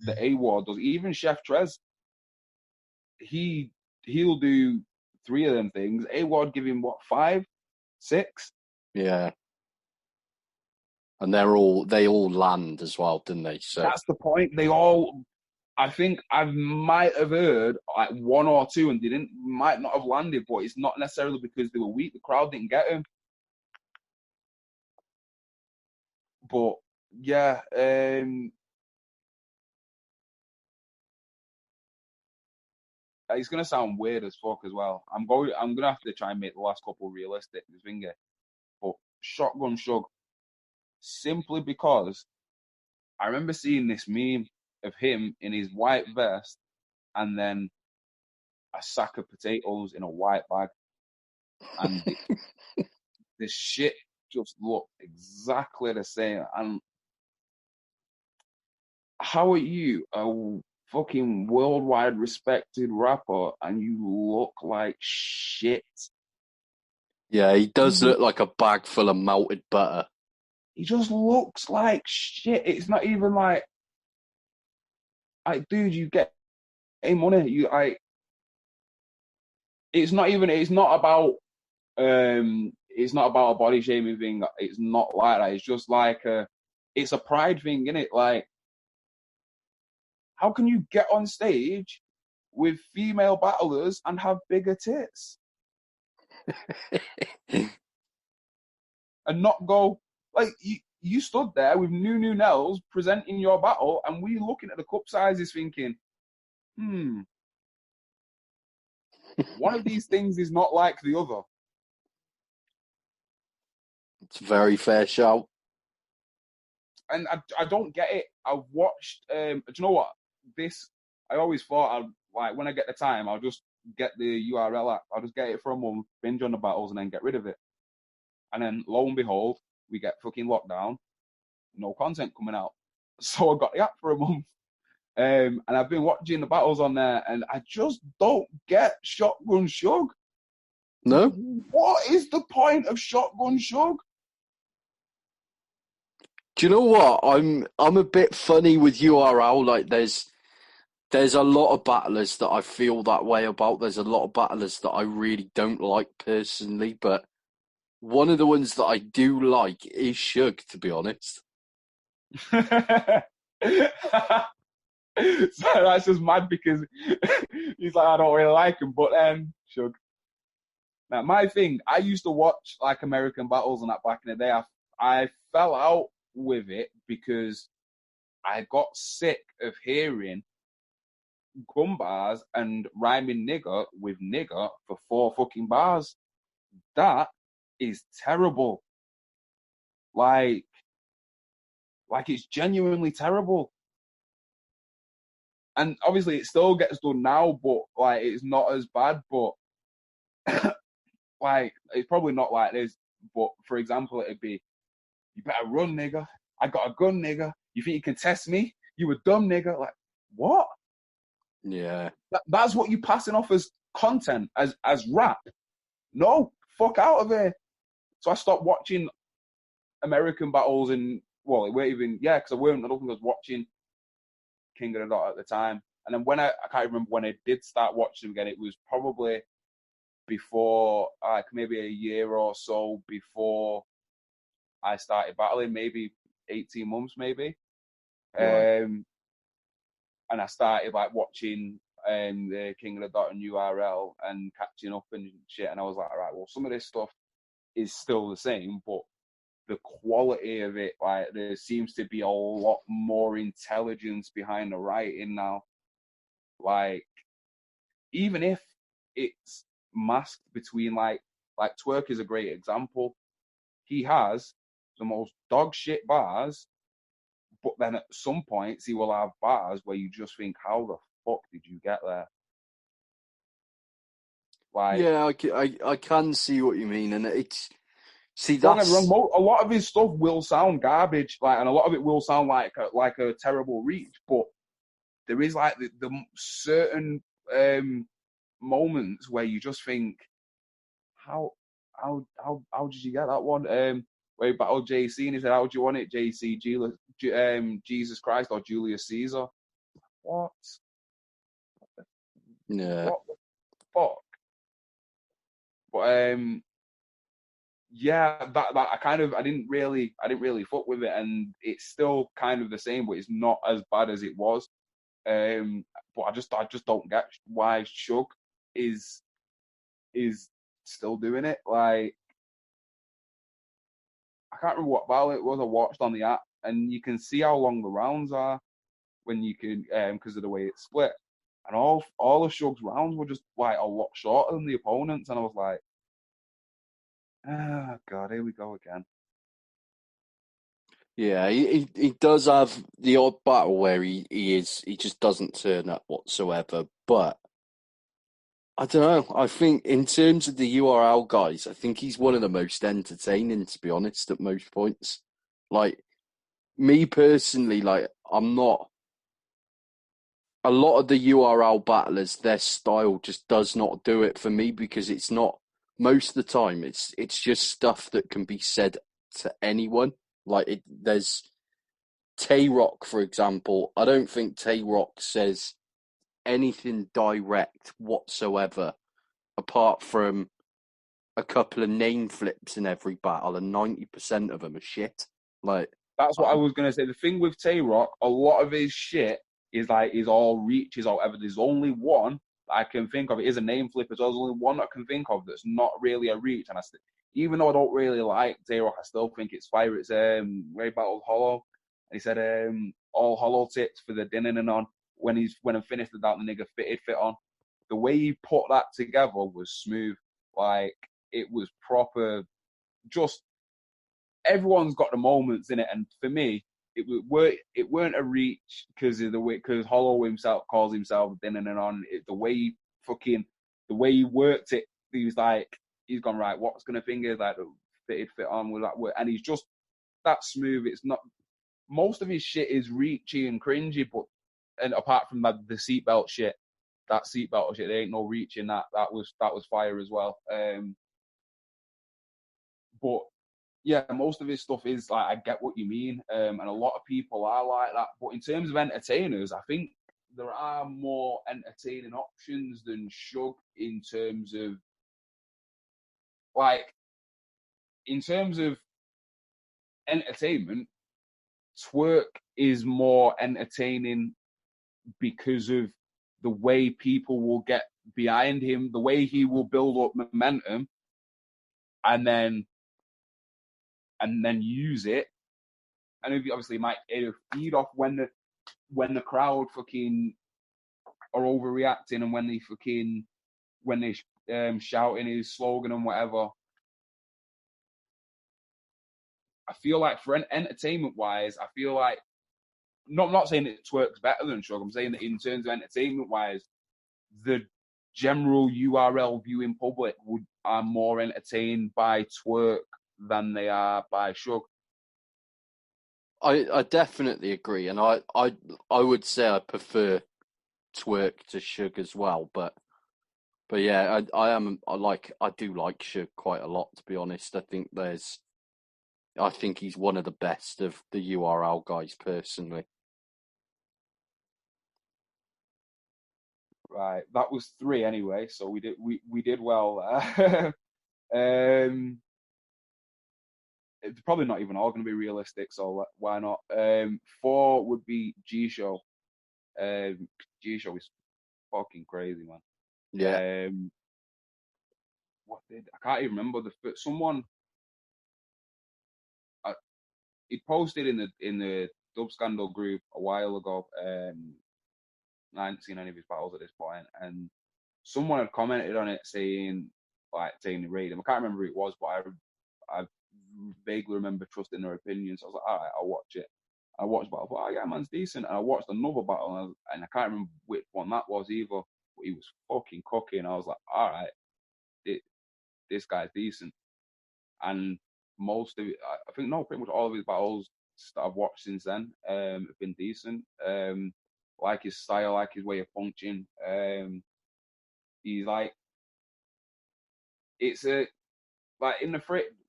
Speaker 2: that A-Ward does? Even Chef Trez, he'll do 3 of them things. A-Ward give him, what, 5, 6?
Speaker 1: Yeah. And they all land as well, didn't they? So
Speaker 2: That's the point. I think I might have heard like 1 or 2 and might not have landed, but it's not necessarily because they were weak. The crowd didn't get him. But yeah, it's gonna sound weird as fuck as well. I'm gonna have to try and make the last couple realistic, this finger. But Shotgun Shug, simply because I remember seeing this meme of him in his white vest and then a sack of potatoes in a white bag, and the shit just looked exactly the same. And how are you, a fucking worldwide respected rapper, and you look like shit?
Speaker 1: yeah, he does look like a bag full of melted butter.
Speaker 2: He just looks like shit. It's not even like, dude, you get money. It's not about, it's not about a body shaming thing. It's not like that. It's just like it's a pride thing, isn't it? Like, how can you get on stage with female battlers and have bigger tits and not go like you stood there with new nails presenting your battle, and we looking at the cup sizes thinking, one of these things is not like the other.
Speaker 1: It's a very fair shout.
Speaker 2: And I don't get it. I've watched. Do you know what? I always thought when I get the time, I'll just get the URL app. I'll just get it for a month, binge on the battles, and then get rid of it. And then lo and behold, we get fucking lockdown, no content coming out. So I got the app for a month, and I've been watching the battles on there, and I just don't get Shotgun Shug.
Speaker 1: No.
Speaker 2: What is the point of Shotgun Shug?
Speaker 1: Do you know what? I'm a bit funny with URL. Like there's a lot of battlers that I feel that way about. There's a lot of battlers that I really don't like personally, but one of the ones that I do like is Shug, to be honest.
Speaker 2: So that's just mad because he's like, I don't really like him, but Shug. Now my thing, I used to watch like American battles and that back in the day. I fell out with it because I got sick of hearing gun bars and rhyming nigger with nigger for 4 fucking bars. That is terrible. Like it's genuinely terrible. And obviously it still gets done now, but like it's not as bad. But like it's probably not like this. But for example, it'd be, you better run, nigga. I got a gun, nigga. You think you can test me? You a dumb nigga. Like, what?
Speaker 1: Yeah.
Speaker 2: That's what you passing off as content, as rap. No, fuck out of here. So I stopped watching American battles and, well, it weren't even, yeah, because I don't think I was watching King of the Dot at the time. And then when I can't remember when I did start watching them again, it was probably before, like maybe a year or so before I started battling, maybe 18 months, maybe.
Speaker 1: Right.
Speaker 2: And I started like watching the King of the Dot and URL and catching up and shit. And I was like, all right, well, some of this stuff is still the same, but the quality of it, like, there seems to be a lot more intelligence behind the writing now. Like, even if it's masked between, like Twerk is a great example. He has the most dog shit bars, but then at some points he will have bars where you just think, how the fuck did you get there? Like,
Speaker 1: Yeah, I can see what you mean, and it's see
Speaker 2: don't get me
Speaker 1: that's
Speaker 2: wrong, a lot of his stuff will sound garbage, like, and a lot of it will sound like a terrible reach, but there is like the certain moments where you just think, how how did you get that one? Where he battled JC and he said, "How do you want it, JC? Jesus Christ or Julius Caesar?" What?
Speaker 1: yeah.
Speaker 2: What the fuck? But yeah, that I didn't really fuck with it, and it's still kind of the same, but it's not as bad as it was. But I just don't get why Shug is still doing it. Like, I can't remember what battle it was I watched on the app, and you can see how long the rounds are when you can, because of the way it's split. And all of Shug's rounds were just like a lot shorter than the opponents, and I was like, ah, God, here we go again.
Speaker 1: Yeah, he does have the odd battle where he just doesn't turn up whatsoever. But I don't know. I think in terms of the URL guys, I think he's one of the most entertaining, to be honest, at most points. Like me personally, like I'm not a lot of the URL battlers, their style just does not do it for me because it's not most of the time it's just stuff that can be said to anyone. Like there's Tay Rock, for example. I don't think Tay Rock says anything direct whatsoever, apart from a couple of name flips in every battle, and 90% of them are shit. Like,
Speaker 2: That's what I
Speaker 1: I,
Speaker 2: was gonna say. The thing with Tay Rock, a lot of his shit is all reaches or whatever. There's only one that I can think of. It is a name flip. There's only one that I can think of that's not really a reach. And even though I don't really like Tay Rock, I still think it's fire. It's where he battled Hollow. And he said all hollow tips for the dinner and on. When I finished it out, the nigga fit on. The way he put that together was smooth. Like, it was proper. Just everyone's got the moments in it, and for me, it weren't a reach because of the way, because Hollow himself calls himself in and on. The way he worked it, he was like, he's gone right. What's gonna finger like fit on with that word, and he's just that smooth. It's not most of his shit is reachy and cringy, but and apart from the seatbelt shit, that seatbelt shit, there ain't no reaching that. That was fire as well. But yeah, most of his stuff is like, I get what you mean, and a lot of people are like that. But in terms of entertainers, I think there are more entertaining options than Shug in terms of like in terms of entertainment. Twerk is more entertaining because of the way people will get behind him, the way he will build up momentum, and then use it. And obviously, it might feed off when the crowd fucking are overreacting and when they shouting his slogan and whatever. I feel like for entertainment wise, I feel like I'm not saying it Twerk's better than Shug. I'm saying that in terms of entertainment wise, the general URL viewing public are more entertained by Twerk than they are by Shug.
Speaker 1: I definitely agree, and I would say I prefer Twerk to Shug as well, but yeah, I do like Shug quite a lot, to be honest. I think he's one of the best of the URL guys personally.
Speaker 2: Right, that was three anyway, so we did well there. It's probably not even all going to be realistic, so why not? Four would be G Show. G Show is fucking crazy, man.
Speaker 1: Yeah.
Speaker 2: I can't even remember someone. He posted in the Dub Scandal group a while ago. I hadn't seen any of his battles at this point, and someone had commented on it saying like taking the raid. I can't remember who it was, but I vaguely remember trusting their opinions. So I was like, all right, I'll watch it. I watched battle, I thought, oh yeah, man's decent. And I watched another battle, and I can't remember which one that was either. But he was fucking cooking. I was like, all right, this guy's decent. And most of it, I think, no, pretty much all of his battles that I've watched since then have been decent. Like his style, like his way of punching. He's like, it's a like in the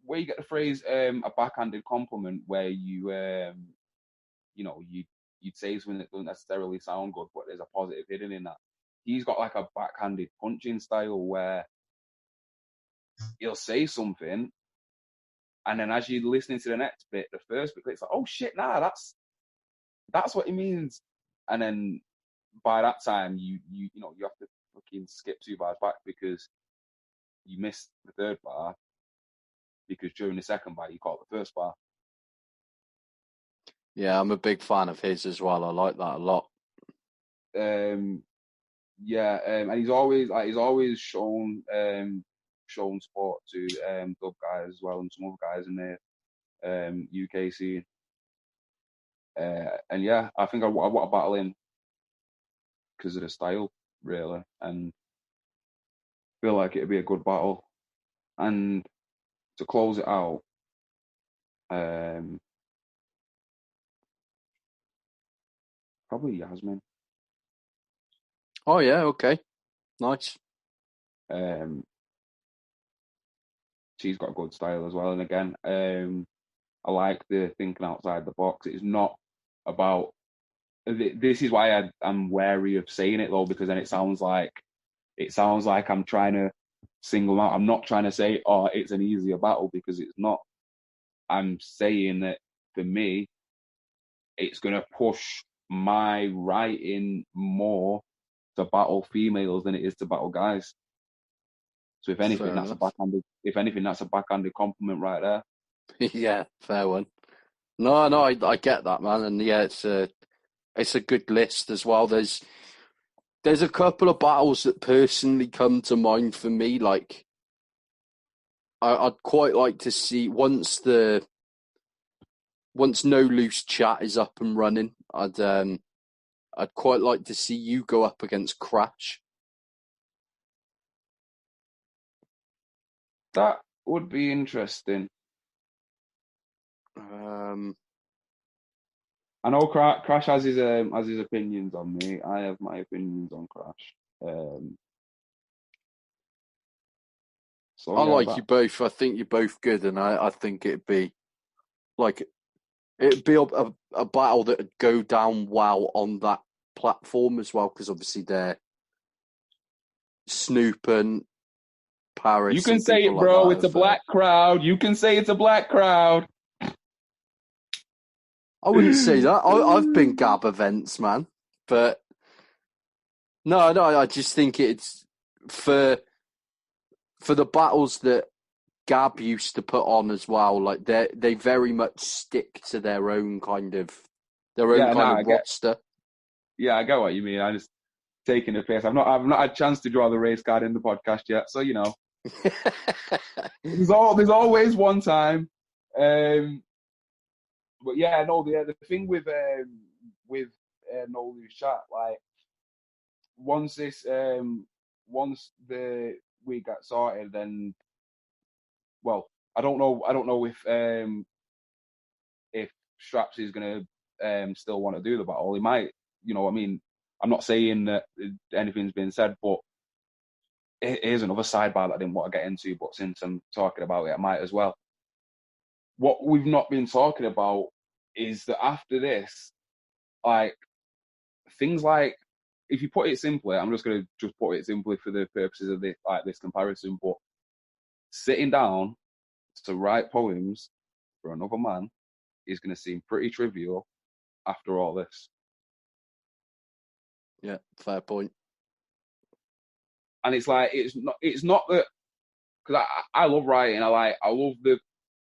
Speaker 2: where you get the phrase a backhanded compliment, where you know, you'd say something that doesn't necessarily sound good, but there's a positive hidden in that. He's got like a backhanded punching style where he'll say something, and then as you're listening to the next bit, the first bit, it's like, oh shit, nah, that's what he means. And then by that time, you know, you have to fucking skip 2 bars back because you missed the third bar, because during the second bar you caught the first bar.
Speaker 1: Yeah, I'm a big fan of his as well. I like that a lot.
Speaker 2: Yeah, and he's always shown support to dub guys as well, and some other guys in the UK scene. And yeah, I think I want to battle him because of the style, really, and feel like it'd be a good battle. And to close it out, probably Yasmin.
Speaker 1: Oh yeah, okay, nice.
Speaker 2: She's got good style as well. And again, I like the thinking outside the box. It's not about. This is why I'm wary of saying it though, because then it sounds like I'm trying to single them out. I'm not trying to say, oh, it's an easier battle, because it's not. I'm saying that for me, it's going to push my writing more to battle females than it is to battle guys. So if anything,
Speaker 1: Fair enough.
Speaker 2: that's a backhanded compliment right there.
Speaker 1: Yeah, fair one. No, I get that, man, and yeah, it's a good list as well. There's a couple of battles that personally come to mind for me. Like, I'd quite like to see once No Loose Chat is up and running. I'd quite like to see you go up against Crash.
Speaker 2: That would be interesting.
Speaker 1: Um,
Speaker 2: I know Crash has his opinions on me. I have my opinions on Crash. So
Speaker 1: I
Speaker 2: yeah,
Speaker 1: like you both. I think you're both good, and I think like it'd be a battle that would go down well on that platform as well, because obviously they're Snoop and
Speaker 2: you
Speaker 1: Paris
Speaker 2: can
Speaker 1: and
Speaker 2: say
Speaker 1: people
Speaker 2: it,
Speaker 1: like
Speaker 2: bro.
Speaker 1: that
Speaker 2: It's a
Speaker 1: have.
Speaker 2: black crowd. You can say it's a black crowd.
Speaker 1: I wouldn't say that. I've been Gab events, man, but no, I just think it's for the battles that Gab used to put on as well. Like they very much stick to their own
Speaker 2: Yeah,
Speaker 1: kind
Speaker 2: nah,
Speaker 1: of roster.
Speaker 2: I get what you mean. I just taking the piss. I've not had a chance to draw the race card in the podcast yet, so you know, there's always one time. But yeah, no, the thing with No Loose Chat, like once once the week got sorted, then well, I don't know if Straps is gonna still want to do the battle. He might, you know, I mean, I'm not saying that anything's been said, but here's another sidebar that I didn't want to get into, but since I'm talking about it, I might as well. What we've not been talking about is that after this, like things like, if you put it simply, I'm just going to just put it simply for the purposes of this comparison, but sitting down to write poems for another man is going to seem pretty trivial after all this.
Speaker 1: Yeah, fair point.
Speaker 2: And it's like it's not that, because I love writing. I love the,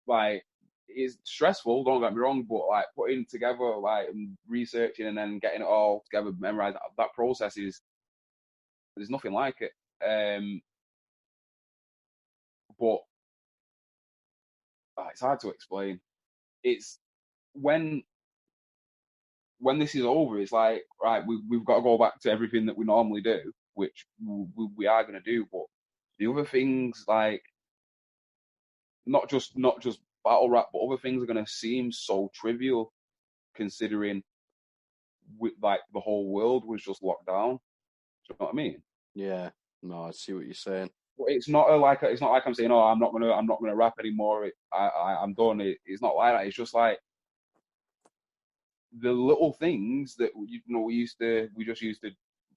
Speaker 2: like, it's stressful, don't get me wrong, but like putting together, like, and researching and then getting it all together, memorized, that process is, there's nothing like it. But it's hard to explain. It's when this is over, it's like, right, we've got to go back to everything that we normally do, which we are going to do. But the other things, like, not just battle rap, but other things are going to seem so trivial, considering like the whole world was just locked down. Do you know what I mean?
Speaker 1: Yeah, no, I see what you're saying.
Speaker 2: But it's not like I'm saying, oh, I'm not gonna rap anymore. I'm done. It's not like that. It's just like the little things that we just used to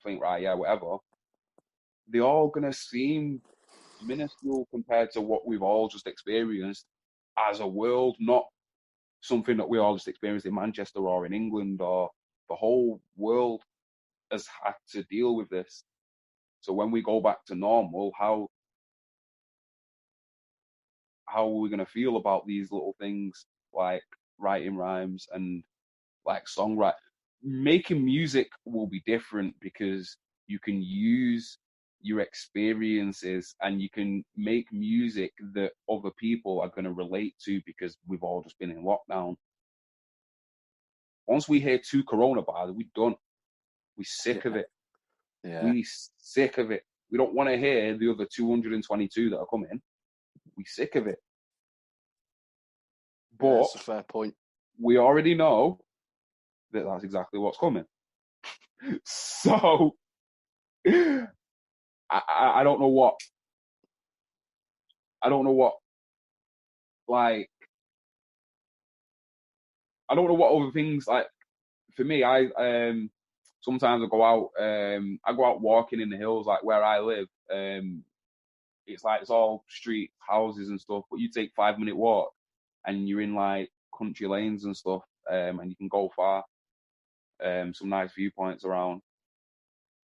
Speaker 2: think, right, yeah, whatever. They're all gonna seem minuscule compared to what we've all just experienced as a world, not something that we all just experienced in Manchester or in England, or the whole world has had to deal with this. So when we go back to normal, how are we going to feel about these little things, like writing rhymes and like songwriting? Making music will be different because you can use your experiences and you can make music that other people are going to relate to, because we've all just been in lockdown. Once we hear 2 Corona bars, we're done. We're sick of it.
Speaker 1: Yeah.
Speaker 2: We sick of it. We don't want to hear the other 222 that are coming. We sick of it. But
Speaker 1: that's a fair point.
Speaker 2: we already know that that's exactly what's coming. So I don't know what like I don't know what other things, like, for me, I sometimes I go out walking in the hills, like where I live. It's like, it's all street houses and stuff, but you take 5-minute walk and you're in like country lanes and stuff, and you can go far. Some nice viewpoints around.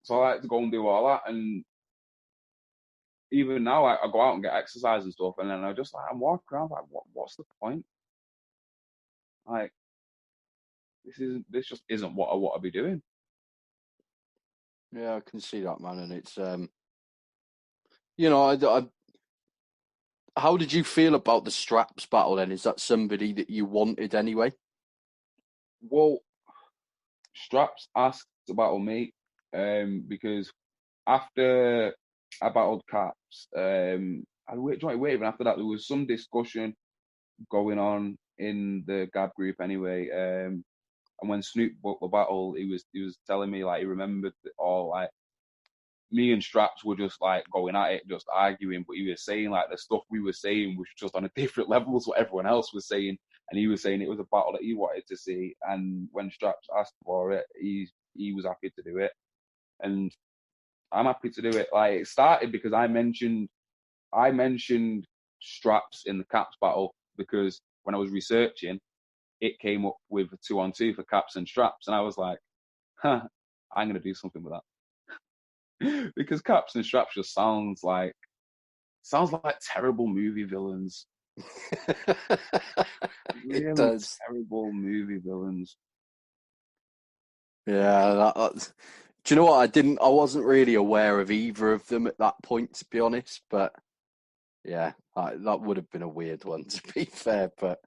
Speaker 2: So I like to go and do all that, and even now I go out and get exercise and stuff, and then I'm walking around like, what's the point? Like, this just isn't what I want to be doing.
Speaker 1: Yeah, I can see that, man, and it's you know, how did you feel about the Straps battle then? Is that somebody that you wanted anyway?
Speaker 2: Well, Straps asked to battle me, because after I battled Caps, even after that there was some discussion going on in the Gab group anyway. And when Snoop booked the battle, he was telling me, like, he remembered all, like, me and Straps were just like going at it, just arguing, but he was saying like the stuff we were saying was just on a different level to what everyone else was saying, and he was saying it was a battle that he wanted to see, and when Straps asked for it, he was happy to do it, and I'm happy to do it. Like, it started because I mentioned Straps in the Caps battle, because when I was researching, it came up with a 2-on-2 for Caps and Straps, and I was like, I'm gonna do something with that. Because Caps and Straps just sounds like terrible movie villains.
Speaker 1: It
Speaker 2: Really
Speaker 1: does.
Speaker 2: terrible movie villains.
Speaker 1: Yeah, do you know what? I wasn't really aware of either of them at that point, to be honest. But yeah, that would have been a weird one, to be fair. But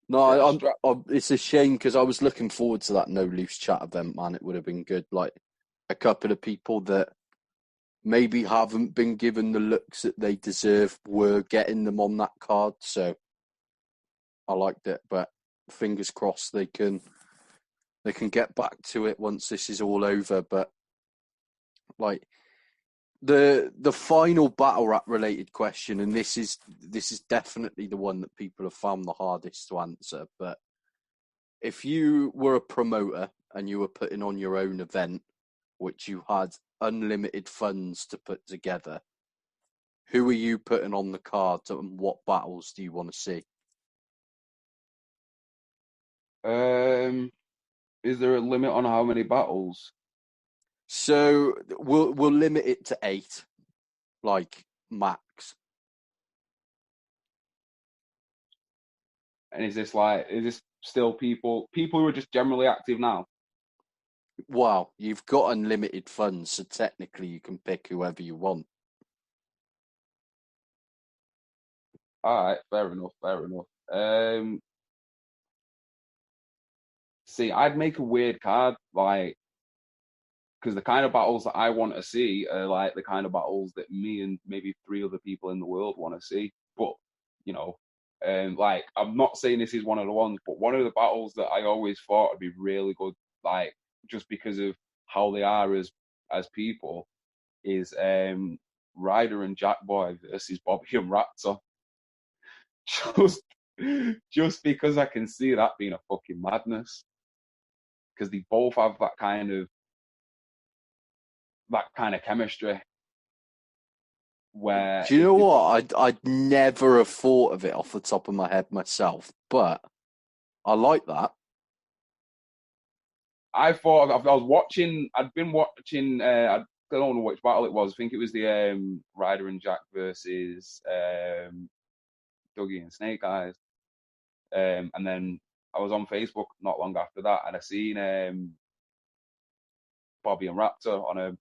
Speaker 1: no,
Speaker 2: Yeah,
Speaker 1: it's a shame because I was looking forward to that No Loose Chat event, man. It would have been good. Like, a couple of people that maybe haven't been given the looks that they deserve were getting them on that card. So I liked it, but fingers crossed they can get back to it once this is all over. But like, the final battle rap related question, and this is definitely the one that people have found the hardest to answer. But if you were a promoter and you were putting on your own event, which you had unlimited funds to put together, who are you putting on the card and what battles do you want to see?
Speaker 2: Is there a limit on how many battles?
Speaker 1: So we'll limit it to 8, like max.
Speaker 2: And is this still people who are just generally active now?
Speaker 1: Wow, you've got unlimited funds, so technically you can pick whoever you want.
Speaker 2: All right, fair enough, fair enough. See, I'd make a weird card, like, because the kind of battles that I want to see are like the kind of battles that me and maybe 3 other people in the world want to see. But, you know, like, I'm not saying this is one of the ones, but one of the battles that I always thought would be really good, like, just because of how they are as people, is Ryder and Jack Boy versus Bobby and Raptor. Just, just because I can see that being a fucking madness. Because they both have that kind of chemistry where
Speaker 1: Do you know what? I'd never have thought of it off the top of my head myself, but I like that.
Speaker 2: I thought I was watching. I'd been watching. I don't know which battle it was. I think it was the Ryder and Jack versus Dougie and Snake Eyes. And then I was on Facebook not long after that, and I seen Bobby and Raptor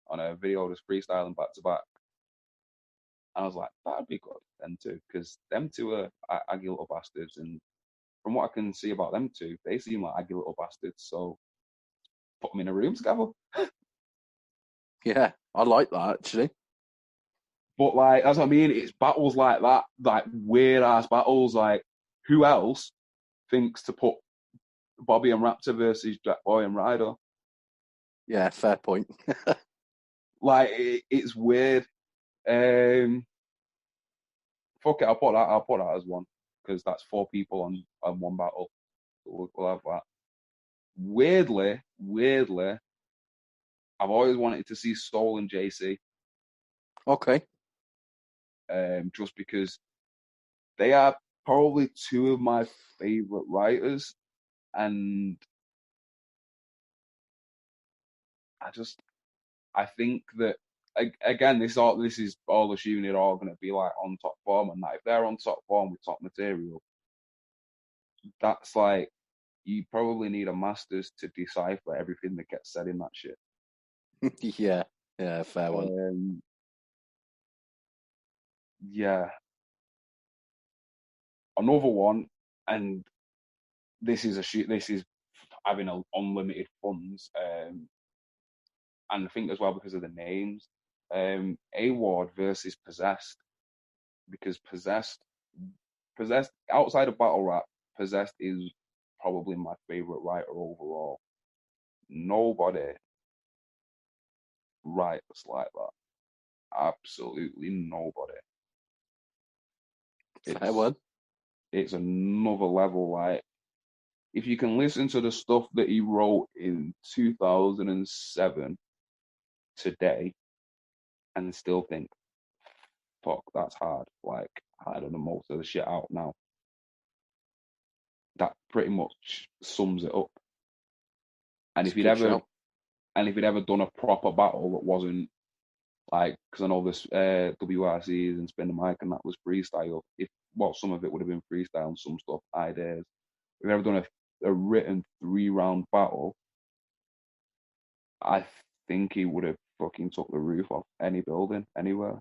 Speaker 2: on a video just freestyling back to back. And I was like, that'd be good, them two, because them two are aggy little bastards, and from what I can see about them two, they seem like aggy little bastards. So put them in a room together.
Speaker 1: Yeah, I like that actually.
Speaker 2: But like, as I mean, it's battles like that, like weird ass battles. Like, who else thinks to put Bobby and Raptor versus Jack Boy and Ryder?
Speaker 1: Yeah, fair point.
Speaker 2: Like, it's weird. Um, Fuck it, I'll put that as one because that's 4 people on one battle. We'll have that. Weirdly, I've always wanted to see Soul and JC.
Speaker 1: Okay.
Speaker 2: Just because they are probably 2 of my favorite writers, and I think that again, this is all assuming they're all going to be like on top form, and that if they're on top form with top material, that's like you probably need a master's to decipher everything that gets said in that shit.
Speaker 1: Yeah, yeah, fair one.
Speaker 2: Yeah, another one, and this is having unlimited funds, and I think as well because of the names, A Ward versus Possessed, because Possessed outside of battle rap, Possessed is probably my favorite writer overall. Nobody writes like that. Absolutely nobody.
Speaker 1: Fair
Speaker 2: It's
Speaker 1: one.
Speaker 2: it's another level. Like, if you can listen to the stuff that he wrote in 2007 today and still think, fuck, that's hard. Like, harder than most of the shit out now. That pretty much sums it up. And
Speaker 1: It's
Speaker 2: if
Speaker 1: a
Speaker 2: he'd
Speaker 1: good
Speaker 2: ever
Speaker 1: show.
Speaker 2: and if he'd ever done a proper battle that wasn't like, because I know this WRCs and Spin the Mic and that was freestyle. Some of it would have been freestyle and some stuff ideas. If he'd ever done a written 3-round battle, I think he would have fucking took the roof off any building anywhere.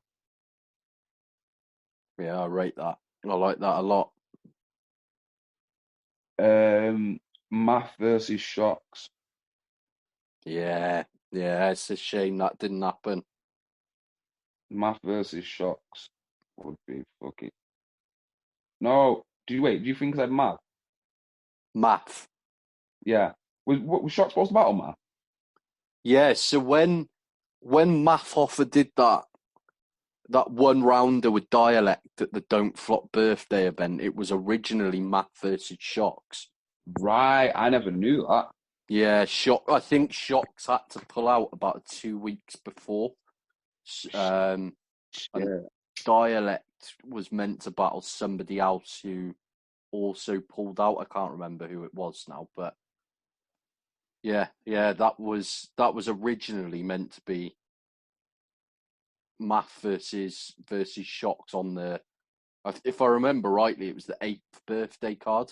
Speaker 1: Yeah, I rate that. I like that a lot.
Speaker 2: Math versus Shocks.
Speaker 1: Yeah, yeah, it's a shame that didn't happen.
Speaker 2: Math versus Shocks would be fucking. No, do you think that Math?
Speaker 1: Math.
Speaker 2: Yeah. Was Shocks supposed to battle Math?
Speaker 1: Yeah, so when Math Hoffer did that one rounder with dialect at the Don't Flop birthday event, it was originally Math versus Shocks.
Speaker 2: Right, I never knew that.
Speaker 1: Yeah, I think Shocks had to pull out about 2 weeks before. And
Speaker 2: Yeah.
Speaker 1: Dialect was meant to battle somebody else who also pulled out. I can't remember who it was now, but Yeah. That was originally meant to be Math versus Shocked on the. If I remember rightly, it was the 8th birthday card.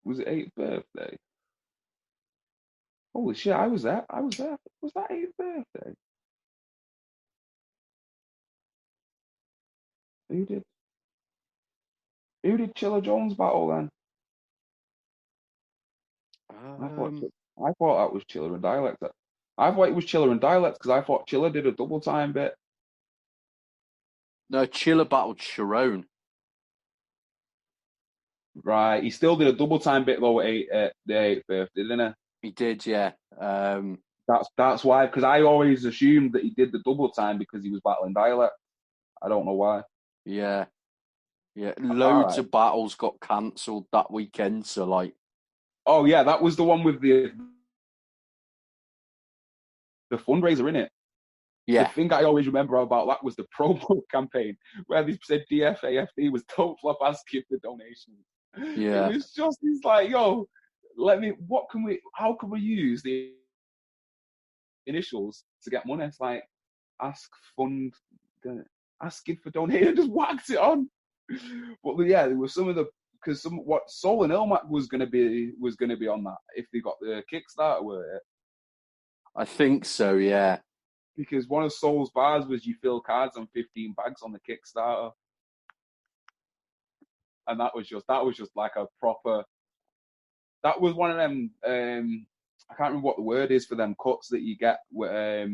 Speaker 2: Was it 8th birthday? Holy shit, I was there. I was there. Was that 8th birthday? Who did who did Chilla Jones battle then? I thought
Speaker 1: Um,
Speaker 2: I thought that was Chiller and Dialect. I thought it was Chiller and Dialect because I thought Chiller did a double time bit.
Speaker 1: no, Chiller battled Sharon.
Speaker 2: Right, he still did a double time bit though at the 8th birthday, didn't he?
Speaker 1: He did, yeah.
Speaker 2: That's why, because I always assumed that he did the double time because he was battling Dialect. I don't know why.
Speaker 1: Yeah, yeah.
Speaker 2: All
Speaker 1: Loads
Speaker 2: right.
Speaker 1: of battles got cancelled that weekend, so like,
Speaker 2: Oh yeah, that was the one with the fundraiser in it. The
Speaker 1: yeah,
Speaker 2: thing I always remember about that was the promo campaign where they said DFAFD was don't flop asking for donations. It
Speaker 1: yeah.
Speaker 2: was just, it's like, yo, how can we use the initials to get money? It's like, ask fund, asking for donation, just whacked it on. But yeah, there was some of the, because what Soul and Ilmac was gonna be on that if they got the Kickstarter with it.
Speaker 1: I think so, yeah.
Speaker 2: Because one of Soul's bars was you fill cards on 15 bags on the Kickstarter. And that was just like a proper, that was one of them, I can't remember what the word is for them cuts that you get where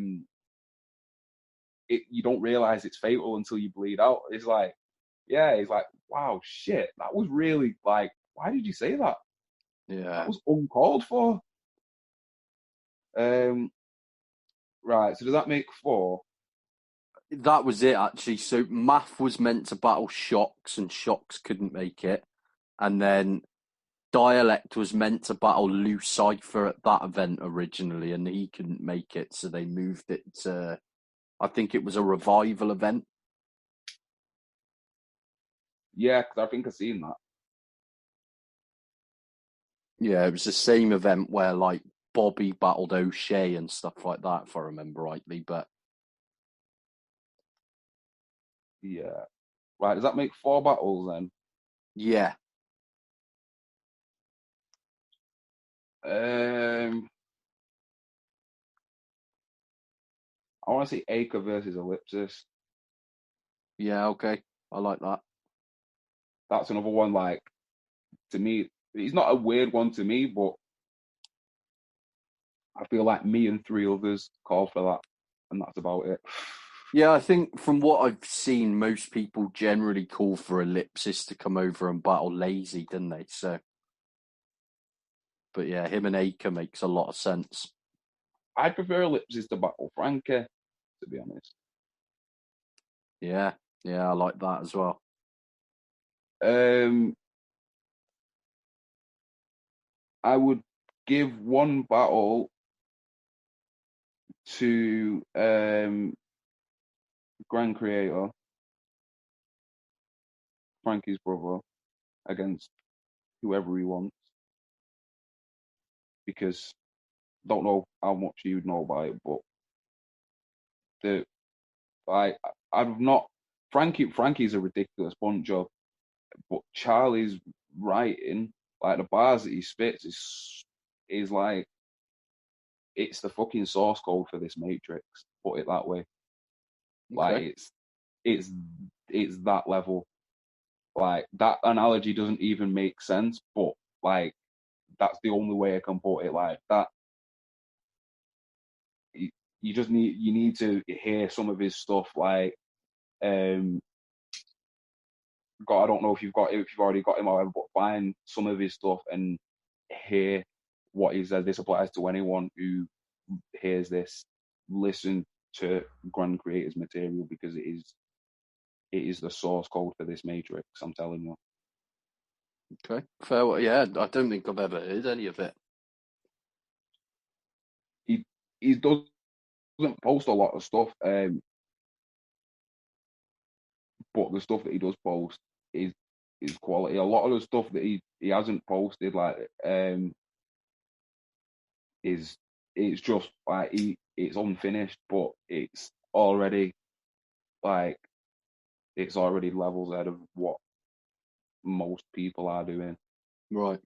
Speaker 2: you don't realize it's fatal until you bleed out. It's like, yeah, it's like, wow, shit, that was really like, why did you say that? That
Speaker 1: Yeah.
Speaker 2: was uncalled for. Um, right, so does that make 4?
Speaker 1: That was it actually. So Math was meant to battle Shocks and Shocks couldn't make it. And then Dialect was meant to battle Lucifer at that event originally and he couldn't make it, so they moved it to, I think it was a revival event.
Speaker 2: Yeah, because I think I've seen that.
Speaker 1: Yeah, it was the same event where like Bobby battled O'Shea and stuff like that, if I remember rightly. But
Speaker 2: Yeah. Right, does that make 4 battles then?
Speaker 1: yeah,
Speaker 2: Um, I want to see Acre versus Ellipsis.
Speaker 1: yeah, okay, I like that.
Speaker 2: That's another one, like, to me, it's not a weird one to me, but I feel like me and 3 others call for that, and that's about it.
Speaker 1: Yeah, I think from what I've seen, most people generally call for Ellipsis to come over and battle Lazy, didn't they? So, but yeah, him and Acre makes a lot of sense.
Speaker 2: I prefer Ellipsis to battle Frankie, to be honest.
Speaker 1: Yeah, yeah, I like that as well.
Speaker 2: Um, I would give one battle to Grand Creator, Frankie's brother, against whoever he wants, because don't know how much you'd know about it, but the I I've not Frankie's a ridiculous bunch of, but Charlie's writing, like the bars that he spits is like it's the fucking source code for this Matrix. Put it that way. Like
Speaker 1: Okay,
Speaker 2: it's it's that level. Like that analogy doesn't even make sense, but like that's the only way I can put it. Like that, you just need to hear some of his stuff. Like um, God, I don't know if you've already got him or whatever, but find some of his stuff and hear what he says. This applies to anyone who hears this. Listen to Grand Creator's material because it is the source code for this Matrix. I'm telling you.
Speaker 1: okay, fair. Yeah, I don't think I've ever heard any of it.
Speaker 2: He doesn't post a lot of stuff, but the stuff that he does post is his quality. A lot of the stuff that he hasn't posted, like is it's just like it's unfinished, but like it's already levels ahead of what most people are doing.
Speaker 1: Right.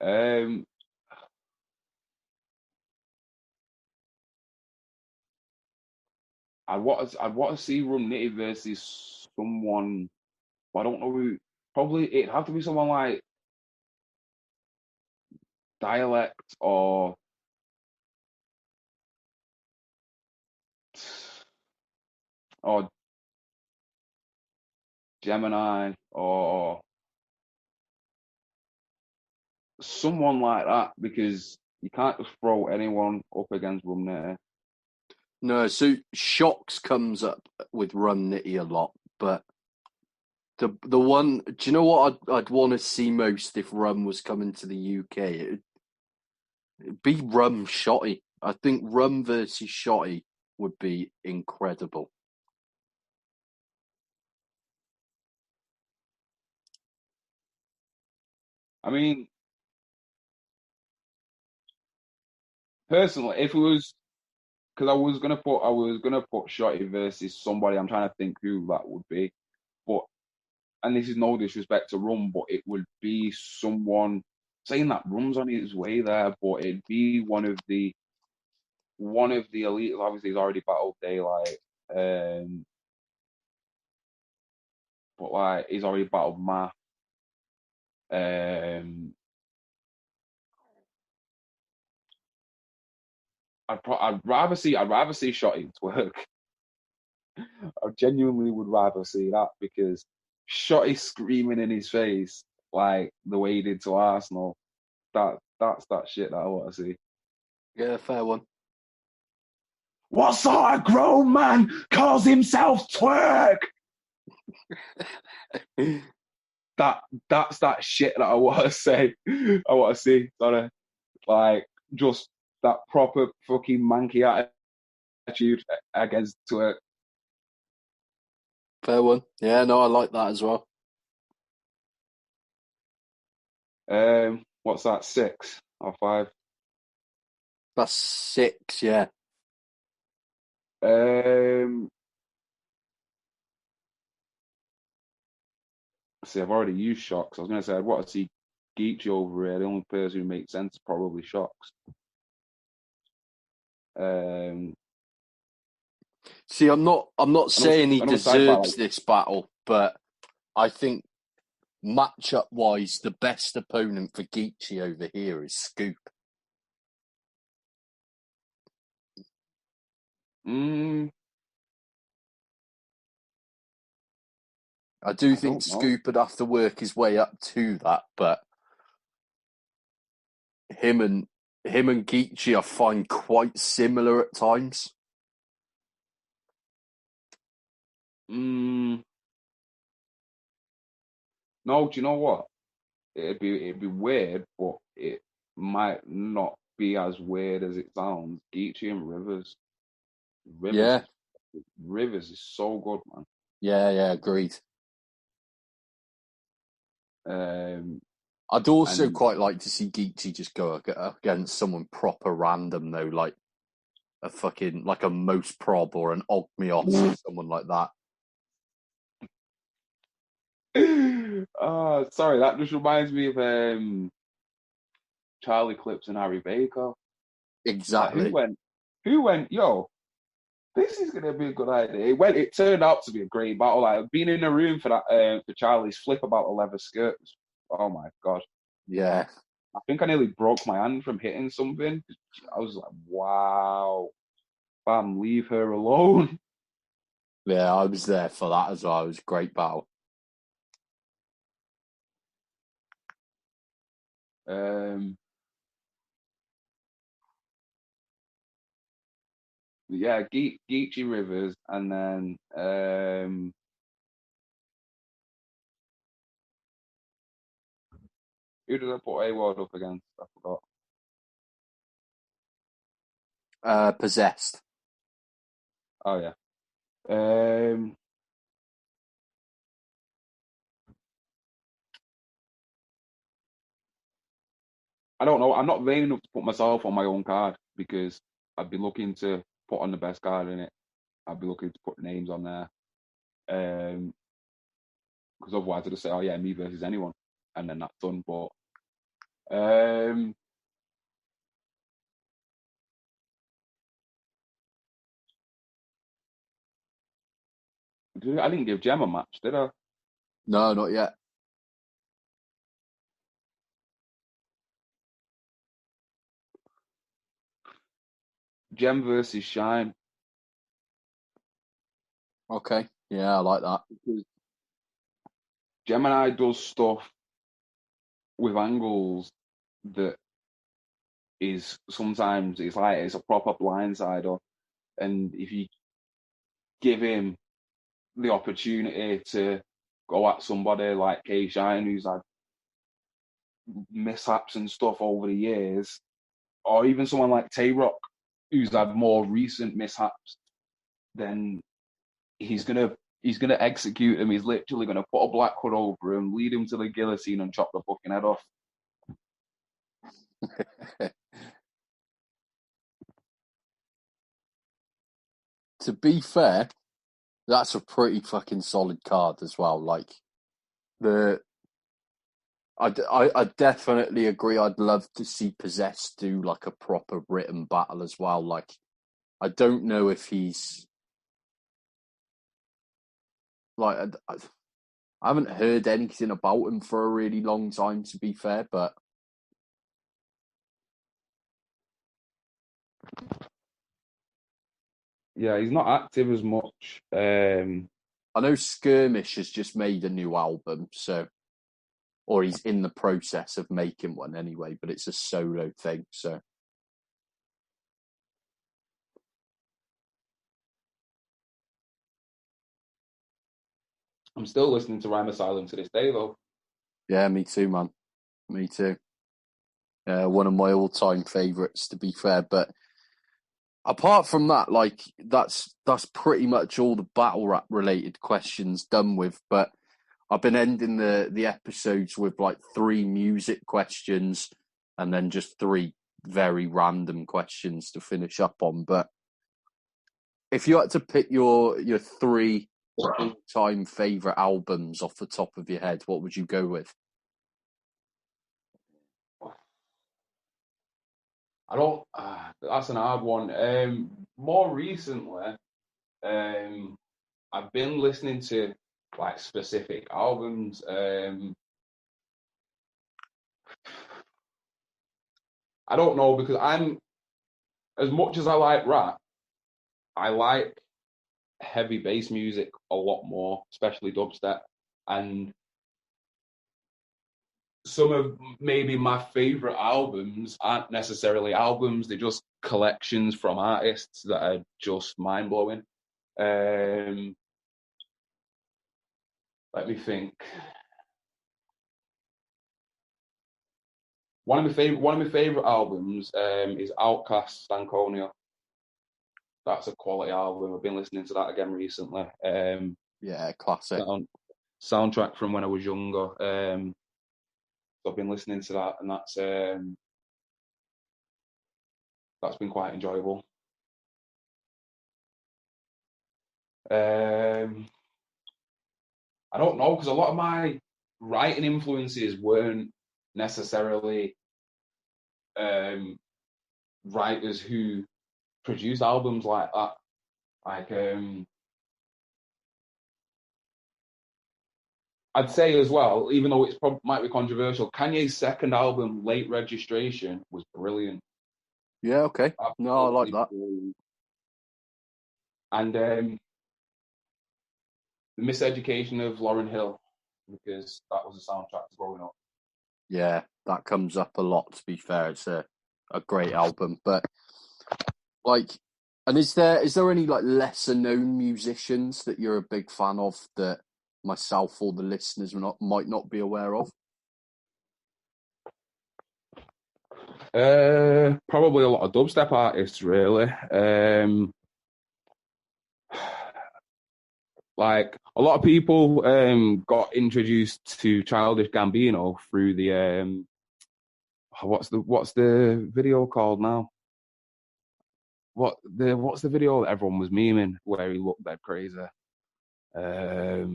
Speaker 2: Um, I'd want to see Rum Nitty versus someone. But I don't know who. Probably it'd have to be someone like Dialect or Gemini or someone like that, because you can't just throw anyone up against Rum Nitty.
Speaker 1: No, so Shocks comes up with Run Nitty a lot, but the one, do you know what I'd want to see most if Rum was coming to the UK? It'd be Rum Shotty. I think Rum versus Shotty would be incredible.
Speaker 2: I mean, personally, if it was because I was gonna put Shotty versus somebody. I'm trying to think who that would be, but and this is no disrespect to Rum, but it would be someone saying that Rum's on his way there, but it'd be one of the elite. Obviously, he's already battled Daylight, but like he's already battled Math. Um, I'd rather see Shotty twerk. I genuinely would rather see that, because Shotty screaming in his face like the way he did to Arsenal. That's that shit that I want to see.
Speaker 1: Yeah, fair one.
Speaker 2: What sort of grown man calls himself twerk? That's that shit that I want to say. I want to see. Sorry, like just that proper fucking manky attitude against twerk.
Speaker 1: Fair one. Yeah, no, I like that as well.
Speaker 2: What's that? 6 or 5?
Speaker 1: That's 6, yeah.
Speaker 2: Um, see, I've already used Shocks. I was going to say I'd want to see Geechee over here. The only person who makes sense is probably Shocks. Um,
Speaker 1: See, I'm not saying he
Speaker 2: I know Sci-Fi
Speaker 1: deserves this battle, but I think matchup wise, the best opponent for Geechee over here is Scoop.
Speaker 2: mm,
Speaker 1: I do
Speaker 2: I
Speaker 1: think
Speaker 2: don't know.
Speaker 1: Scoop would have to work his way up to that, but him and Geechee I find quite similar at times.
Speaker 2: Mm, no, do you know what? It'd be weird, but it might not be as weird as it sounds. Geechee and Rivers. Rivers
Speaker 1: Yeah,
Speaker 2: is Rivers is so good,
Speaker 1: yeah, agreed.
Speaker 2: man.
Speaker 1: I'd also
Speaker 2: And
Speaker 1: quite like to see Geechee just go against someone proper random though, like a fucking like a Most Prob or an Ogmios or someone like that.
Speaker 2: sorry, that just reminds me of Charlie Clips and Harry Baker. Like
Speaker 1: Exactly.
Speaker 2: who went, yo, this is gonna be a good idea. It turned out to be a great battle. Like being in a room for that for Charlie's flip about the leather skirts. Oh my god.
Speaker 1: Yeah,
Speaker 2: I think I nearly broke my hand from hitting something. I was like, wow, fam, leave her alone.
Speaker 1: yeah, I was there for that as well. It was a great battle.
Speaker 2: Um yeah, Geechee Rivers, and then who did I put A Ward up against? I forgot.
Speaker 1: Possessed.
Speaker 2: Oh yeah. Um I don't know. I'm not vain enough to put myself on my own card because I'd be looking to put on the best card in it. I'd be looking to put names on there. Because otherwise I'd just say, oh yeah, me versus anyone, and then that's done. But I didn't give Jem a match, did I?
Speaker 1: No, not yet.
Speaker 2: Jem versus Shine.
Speaker 1: Okay. Yeah, I like that.
Speaker 2: Because Gemini does stuff with angles that is sometimes it's a proper blindsider, and if you give him the opportunity to go at somebody like K Shine, who's had mishaps and stuff over the years, or even someone like Tay Rock, who's had more recent mishaps, then he's gonna execute him. He's literally gonna put a black hood over him, lead him to the guillotine, and chop the fucking head off.
Speaker 1: To be fair, that's a pretty fucking solid card as well. Like I definitely agree. I'd love to see Possessed do like a proper written battle as well. Like I don't know if he's like I haven't heard anything about him for a really long time. To be fair, but
Speaker 2: Yeah, he's not active as much.
Speaker 1: I know Skirmish has just made a new album, so or he's in the process of making one anyway. But it's a solo thing, so.
Speaker 2: I'm still listening to Rhyme Asylum to this day, though.
Speaker 1: Yeah, me too, man. Me too. One of my all-time favourites, to be fair. But apart from that, like that's pretty much all the battle rap related questions done with. But I've been ending the episodes with like 3 music questions and then just 3 very random questions to finish up on. But if you had to pick your 3 all-time favourite albums off the top of your head, what would you go with?
Speaker 2: I don't. That's an hard one. More recently, I've been listening to like specific albums. I don't know because I'm as much as I like rap, I like heavy bass music a lot more, especially dubstep. And some of maybe my favorite albums aren't necessarily albums, they're just collections from artists that are just mind blowing. Let me think. One of my favorite albums is Outkast Stankonia. That's a quality album. I've been listening to that again recently.
Speaker 1: Yeah, classic.
Speaker 2: Soundtrack from when I was younger. So I've been listening to that, and that's been quite enjoyable. I don't know because a lot of my writing influences weren't necessarily writers who produce albums like that. Like I'd say as well, even though might be controversial, Kanye's second album, Late Registration, was brilliant.
Speaker 1: Yeah, okay. No, I like that.
Speaker 2: Brilliant. And The Miseducation of Lauryn Hill, because that was a soundtrack to growing up.
Speaker 1: Yeah, that comes up a lot, to be fair. It's a great album. But like, and is there any like lesser known musicians that you're a big fan of that myself or the listeners might not be aware of?
Speaker 2: Probably a lot of dubstep artists, really. Like a lot of people got introduced to Childish Gambino through the what's the video called now? What's the video that everyone was memeing where he looked dead crazy? Was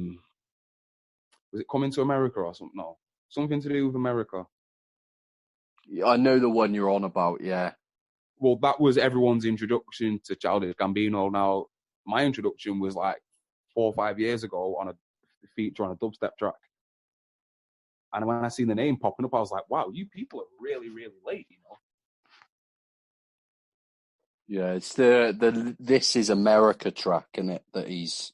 Speaker 2: it Coming to America or something? No, something to do with America.
Speaker 1: I know the one you're on about, yeah.
Speaker 2: Well, that was everyone's introduction to Childish Gambino. Now, my introduction was like 4 or 5 years ago on a feature on a dubstep track. And when I seen the name popping up, I was like, wow, you people are really, really late, you know?
Speaker 1: Yeah, it's the This Is America track, isn't it, that he's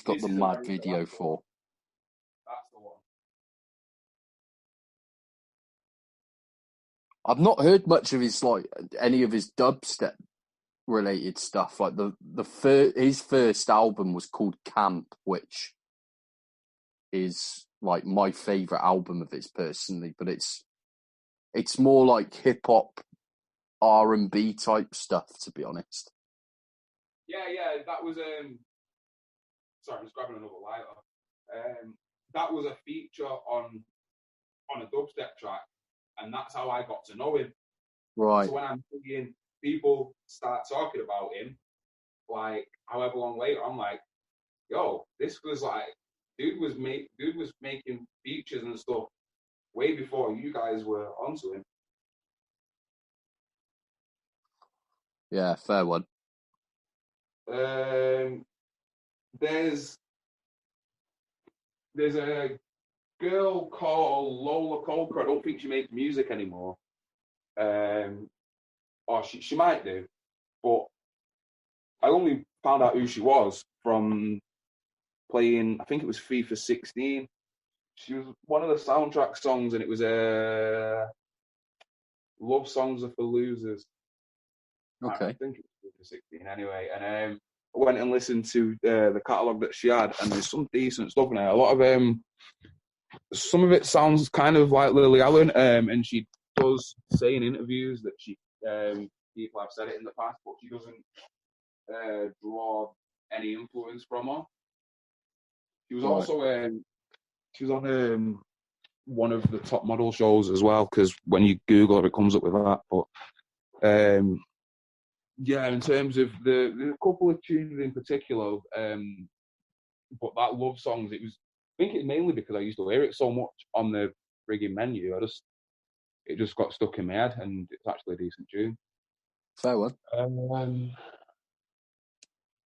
Speaker 1: got
Speaker 2: This
Speaker 1: the
Speaker 2: is
Speaker 1: mad
Speaker 2: America,
Speaker 1: video
Speaker 2: that's the
Speaker 1: for.
Speaker 2: one. That's the one.
Speaker 1: I've not heard much of his any of his dubstep related stuff. Like his first album was called Camp, which is like my favorite album of his personally, but it's more like hip hop R&B type stuff, to be honest.
Speaker 2: Yeah, that was sorry, I'm just grabbing another lighter. That was a feature on a dubstep track, and that's how I got to know him.
Speaker 1: Right.
Speaker 2: So when I'm seeing people start talking about him, like however long later, I'm like, yo, this was like, dude was making features and stuff way before you guys were onto him.
Speaker 1: Yeah, fair one.
Speaker 2: There's a girl called Lola Coker. I don't think she makes music anymore. Or she might do, but I only found out who she was from playing, I think it was FIFA 16. She was one of the soundtrack songs, and it was Love Songs Are for Losers.
Speaker 1: Okay.
Speaker 2: I think it was FIFA 16 anyway. And I went and listened to the catalogue that she had, and there's some decent stuff in there. A lot of some of it sounds kind of like Lily Allen, and she does say in interviews that people have said it in the past, but she doesn't draw any influence from her. She was also she was on one of the top model shows as well, because when you Google it comes up with that. But yeah, in terms of the couple of tunes in particular, but that Love Songs, I think it's mainly because I used to hear it so much on the frigging menu. It just got stuck in my head, and it's actually a decent tune.
Speaker 1: Fair one.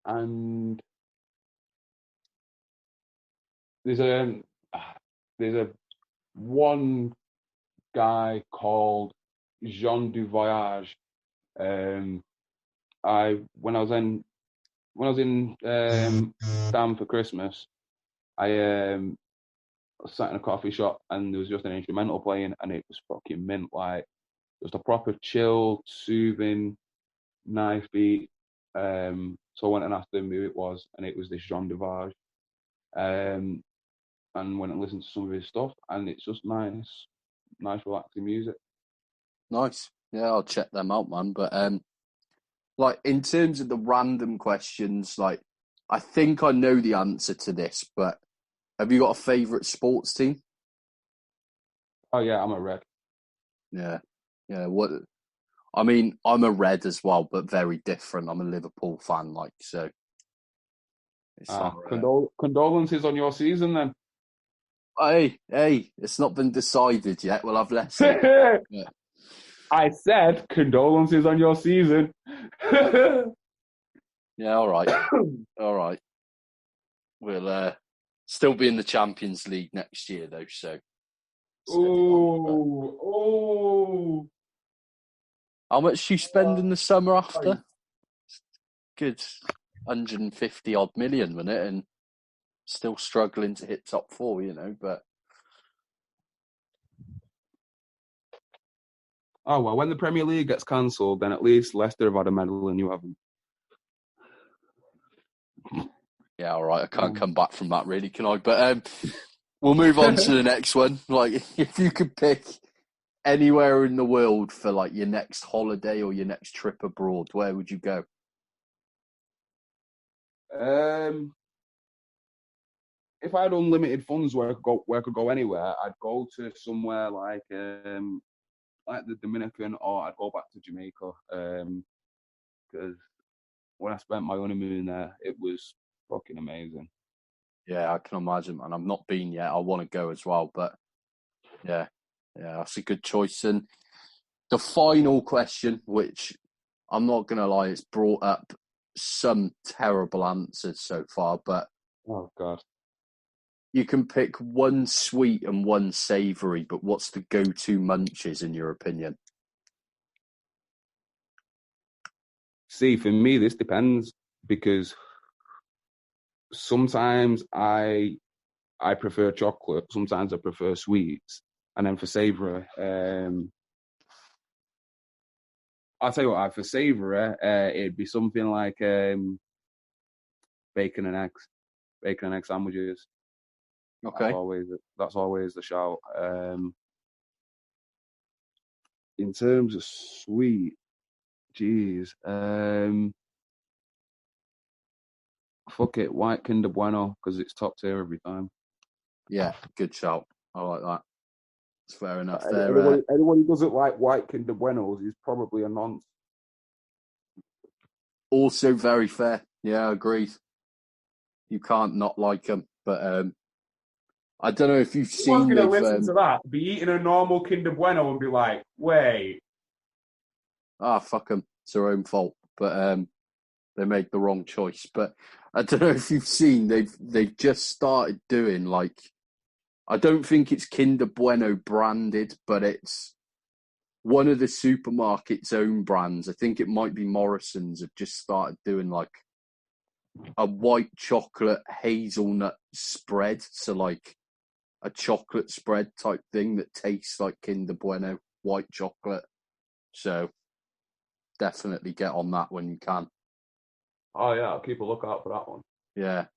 Speaker 2: And there's a one guy called Jean du Voyage. When I was in Stam for Christmas, I sat in a coffee shop, and there was just an instrumental playing, and it was fucking mint, like just a proper chill, soothing, nice beat. So I went and asked him who it was, and it was this Jean du Voyage. And went and listened to some of his stuff, and it's just nice relaxing music.
Speaker 1: Nice. Yeah, I'll check them out, man. But like in terms of the random questions, like I think I know the answer to this, but have you got a favourite sports team?
Speaker 2: Oh yeah, I'm a Red.
Speaker 1: Yeah. What? I mean, I'm a Red as well, but very different. I'm a Liverpool fan, like so. It's
Speaker 2: Condolences on your season, then.
Speaker 1: Hey, it's not been decided yet. We'll have less. Yeah.
Speaker 2: I said condolences on your season.
Speaker 1: Yeah, all right. All right. We'll still be in the Champions League next year, though, so.
Speaker 2: Oh.
Speaker 1: How much you spend in the summer after? Good 150 odd million, wasn't it? And still struggling to hit top four, you know, but.
Speaker 2: Oh, well, when the Premier League gets cancelled, then at least Leicester have had a medal and you haven't.
Speaker 1: Yeah, all right. I can't come back from that, really, can I? But we'll move on to the next one. Like, if you could pick anywhere in the world for, like, your next holiday or your next trip abroad, where would you go?
Speaker 2: If I had unlimited funds where I could go anywhere, I'd go to somewhere like like the Dominican, or I'd go back to Jamaica. Because when I spent my honeymoon there, it was fucking amazing.
Speaker 1: Yeah, I can imagine, man. I've not been yet. I want to go as well, but yeah, that's a good choice. And the final question, which I'm not gonna lie, it's brought up some terrible answers so far, but
Speaker 2: Oh God.
Speaker 1: you can pick one sweet and one savoury, but what's the go-to munches in your opinion?
Speaker 2: See, for me, this depends because sometimes I prefer chocolate, sometimes I prefer sweets, and then for savoury, I'll tell you what, for savoury, it'd be something like bacon and egg sandwiches.
Speaker 1: Okay.
Speaker 2: That's always the shout. In terms of sweet, geez, fuck it, white Kinder Bueno because it's top tier every time.
Speaker 1: Yeah, good shout. I like that. It's fair enough.
Speaker 2: Anyone who doesn't like white Kinder Buenos is probably a nonce.
Speaker 1: Also very fair. Yeah, agreed. You can't not like them, but I don't know if you've
Speaker 2: Who's
Speaker 1: seen
Speaker 2: going to
Speaker 1: they've.
Speaker 2: listen to that? Be eating a normal Kinder Bueno and be like, wait.
Speaker 1: Fuck them. It's their own fault. But they made the wrong choice. But I don't know if you've seen they've just started doing like, I don't think it's Kinder Bueno branded, but it's one of the supermarket's own brands. I think it might be Morrison's. Have just started doing like a white chocolate hazelnut spread. So like a chocolate spread type thing that tastes like Kinder Bueno white chocolate. So definitely get on that when you can.
Speaker 2: Oh yeah, I'll keep a lookout for that one.
Speaker 1: Yeah.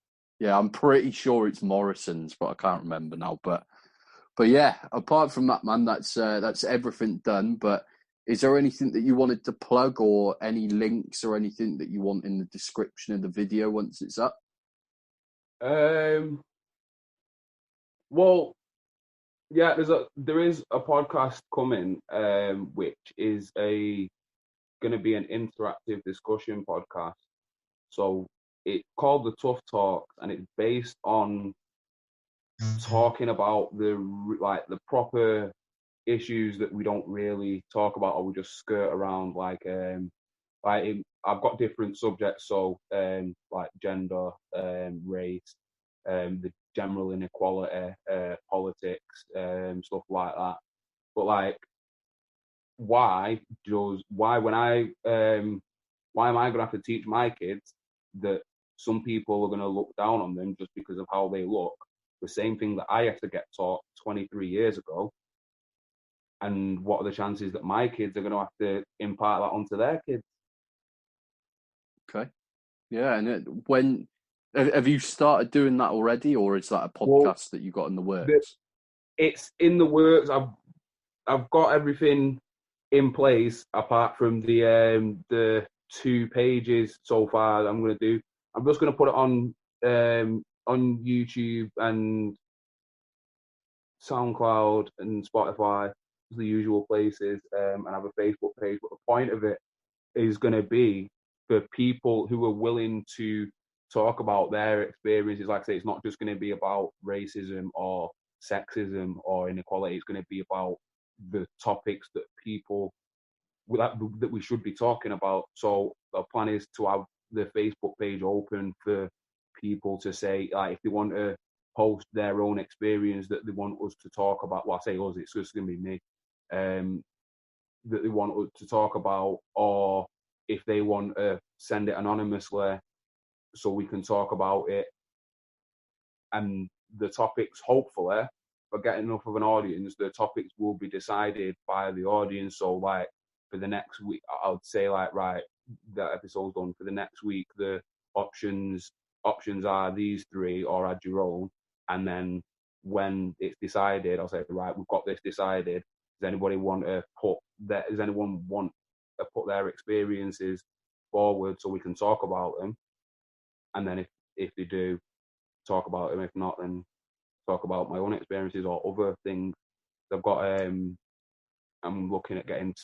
Speaker 1: Yeah, I'm pretty sure it's Morrison's, but I can't remember now. But yeah, apart from that, man, that's everything done. But is there anything that you wanted to plug, or any links or anything that you want in the description of the video once it's up?
Speaker 2: Well, yeah, there is a podcast coming, which is going to be an interactive discussion podcast. So it's called the Tough Talk, and it's based on talking about the proper issues that we don't really talk about, or we just skirt around. I've got different subjects, so like gender, race, the general inequality, politics, stuff like that. But like, why when why am I gonna have to teach my kids that some people are gonna look down on them just because of how they look? The same thing that I have to get taught 23 years ago. And what are the chances that my kids are going to have to impart that onto their kids?
Speaker 1: Okay. Yeah, and when have you started doing that already, or is that a podcast that you got in the works?
Speaker 2: It's in the works. I've got everything in place apart from the 2 pages so far. I'm going to do. I'm just going to put it on YouTube and SoundCloud and Spotify, the usual places, and have a Facebook page. But the point of it is going to be for people who are willing to talk about their experiences. Like I say, it's not just going to be about racism or sexism or inequality. It's going to be about the topics that that we should be talking about. So the plan is to have the Facebook page open for people to say, like, if they want to post their own experience that they want us to talk about. Well, I say us, it's just going to be me. That they want us to talk about, or if they want to send it anonymously so we can talk about it. And the topics, hopefully, for getting enough of an audience, the topics will be decided by the audience. So like for the next week, I would say like, right, that episode's done. For the next week, the options are these three, or add your own. And then when it's decided, I'll say, right, we've got this decided. Does anyone want to put their experiences forward so we can talk about them? And then if they do, talk about them. If not, then talk about my own experiences or other things. I've got I'm looking at getting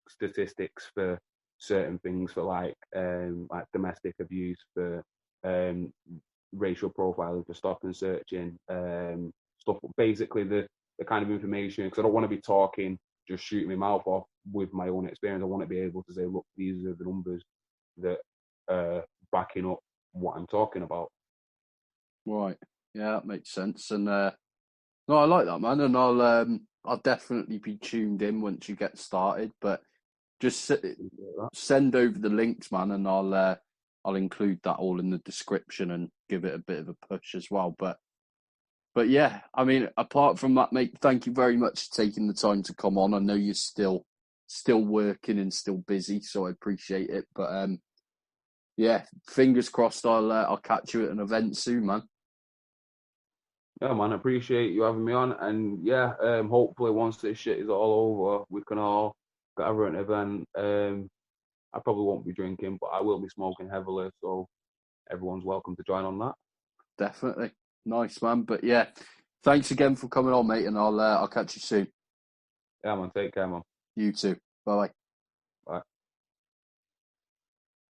Speaker 2: statistics for certain things, for like domestic abuse, for racial profiling, for stalking searching, stuff. Basically, the kind of information, because I don't want to be talking, just shooting my mouth off with my own experience. I want to be able to say, look, these are the numbers that are backing up what I'm talking about.
Speaker 1: Right. Yeah, that makes sense. And no, I like that, man. And I'll definitely be tuned in once you get started. But just send over the links, man, and I'll include that all in the description and give it a bit of a push as well. But yeah, I mean, apart from that, mate, thank you very much for taking the time to come on. I know you're still working and still busy, so I appreciate it. But yeah, fingers crossed. I'll catch you at an event soon, man.
Speaker 2: Yeah, man, I appreciate you having me on. And yeah, hopefully once this shit is all over, we can all gather at an event. I probably won't be drinking, but I will be smoking heavily, so everyone's welcome to join on that.
Speaker 1: Definitely. Nice, man. But yeah, thanks again for coming on, mate, and I'll catch you soon.
Speaker 2: Yeah, man, take care, man.
Speaker 1: You too. Bye-bye.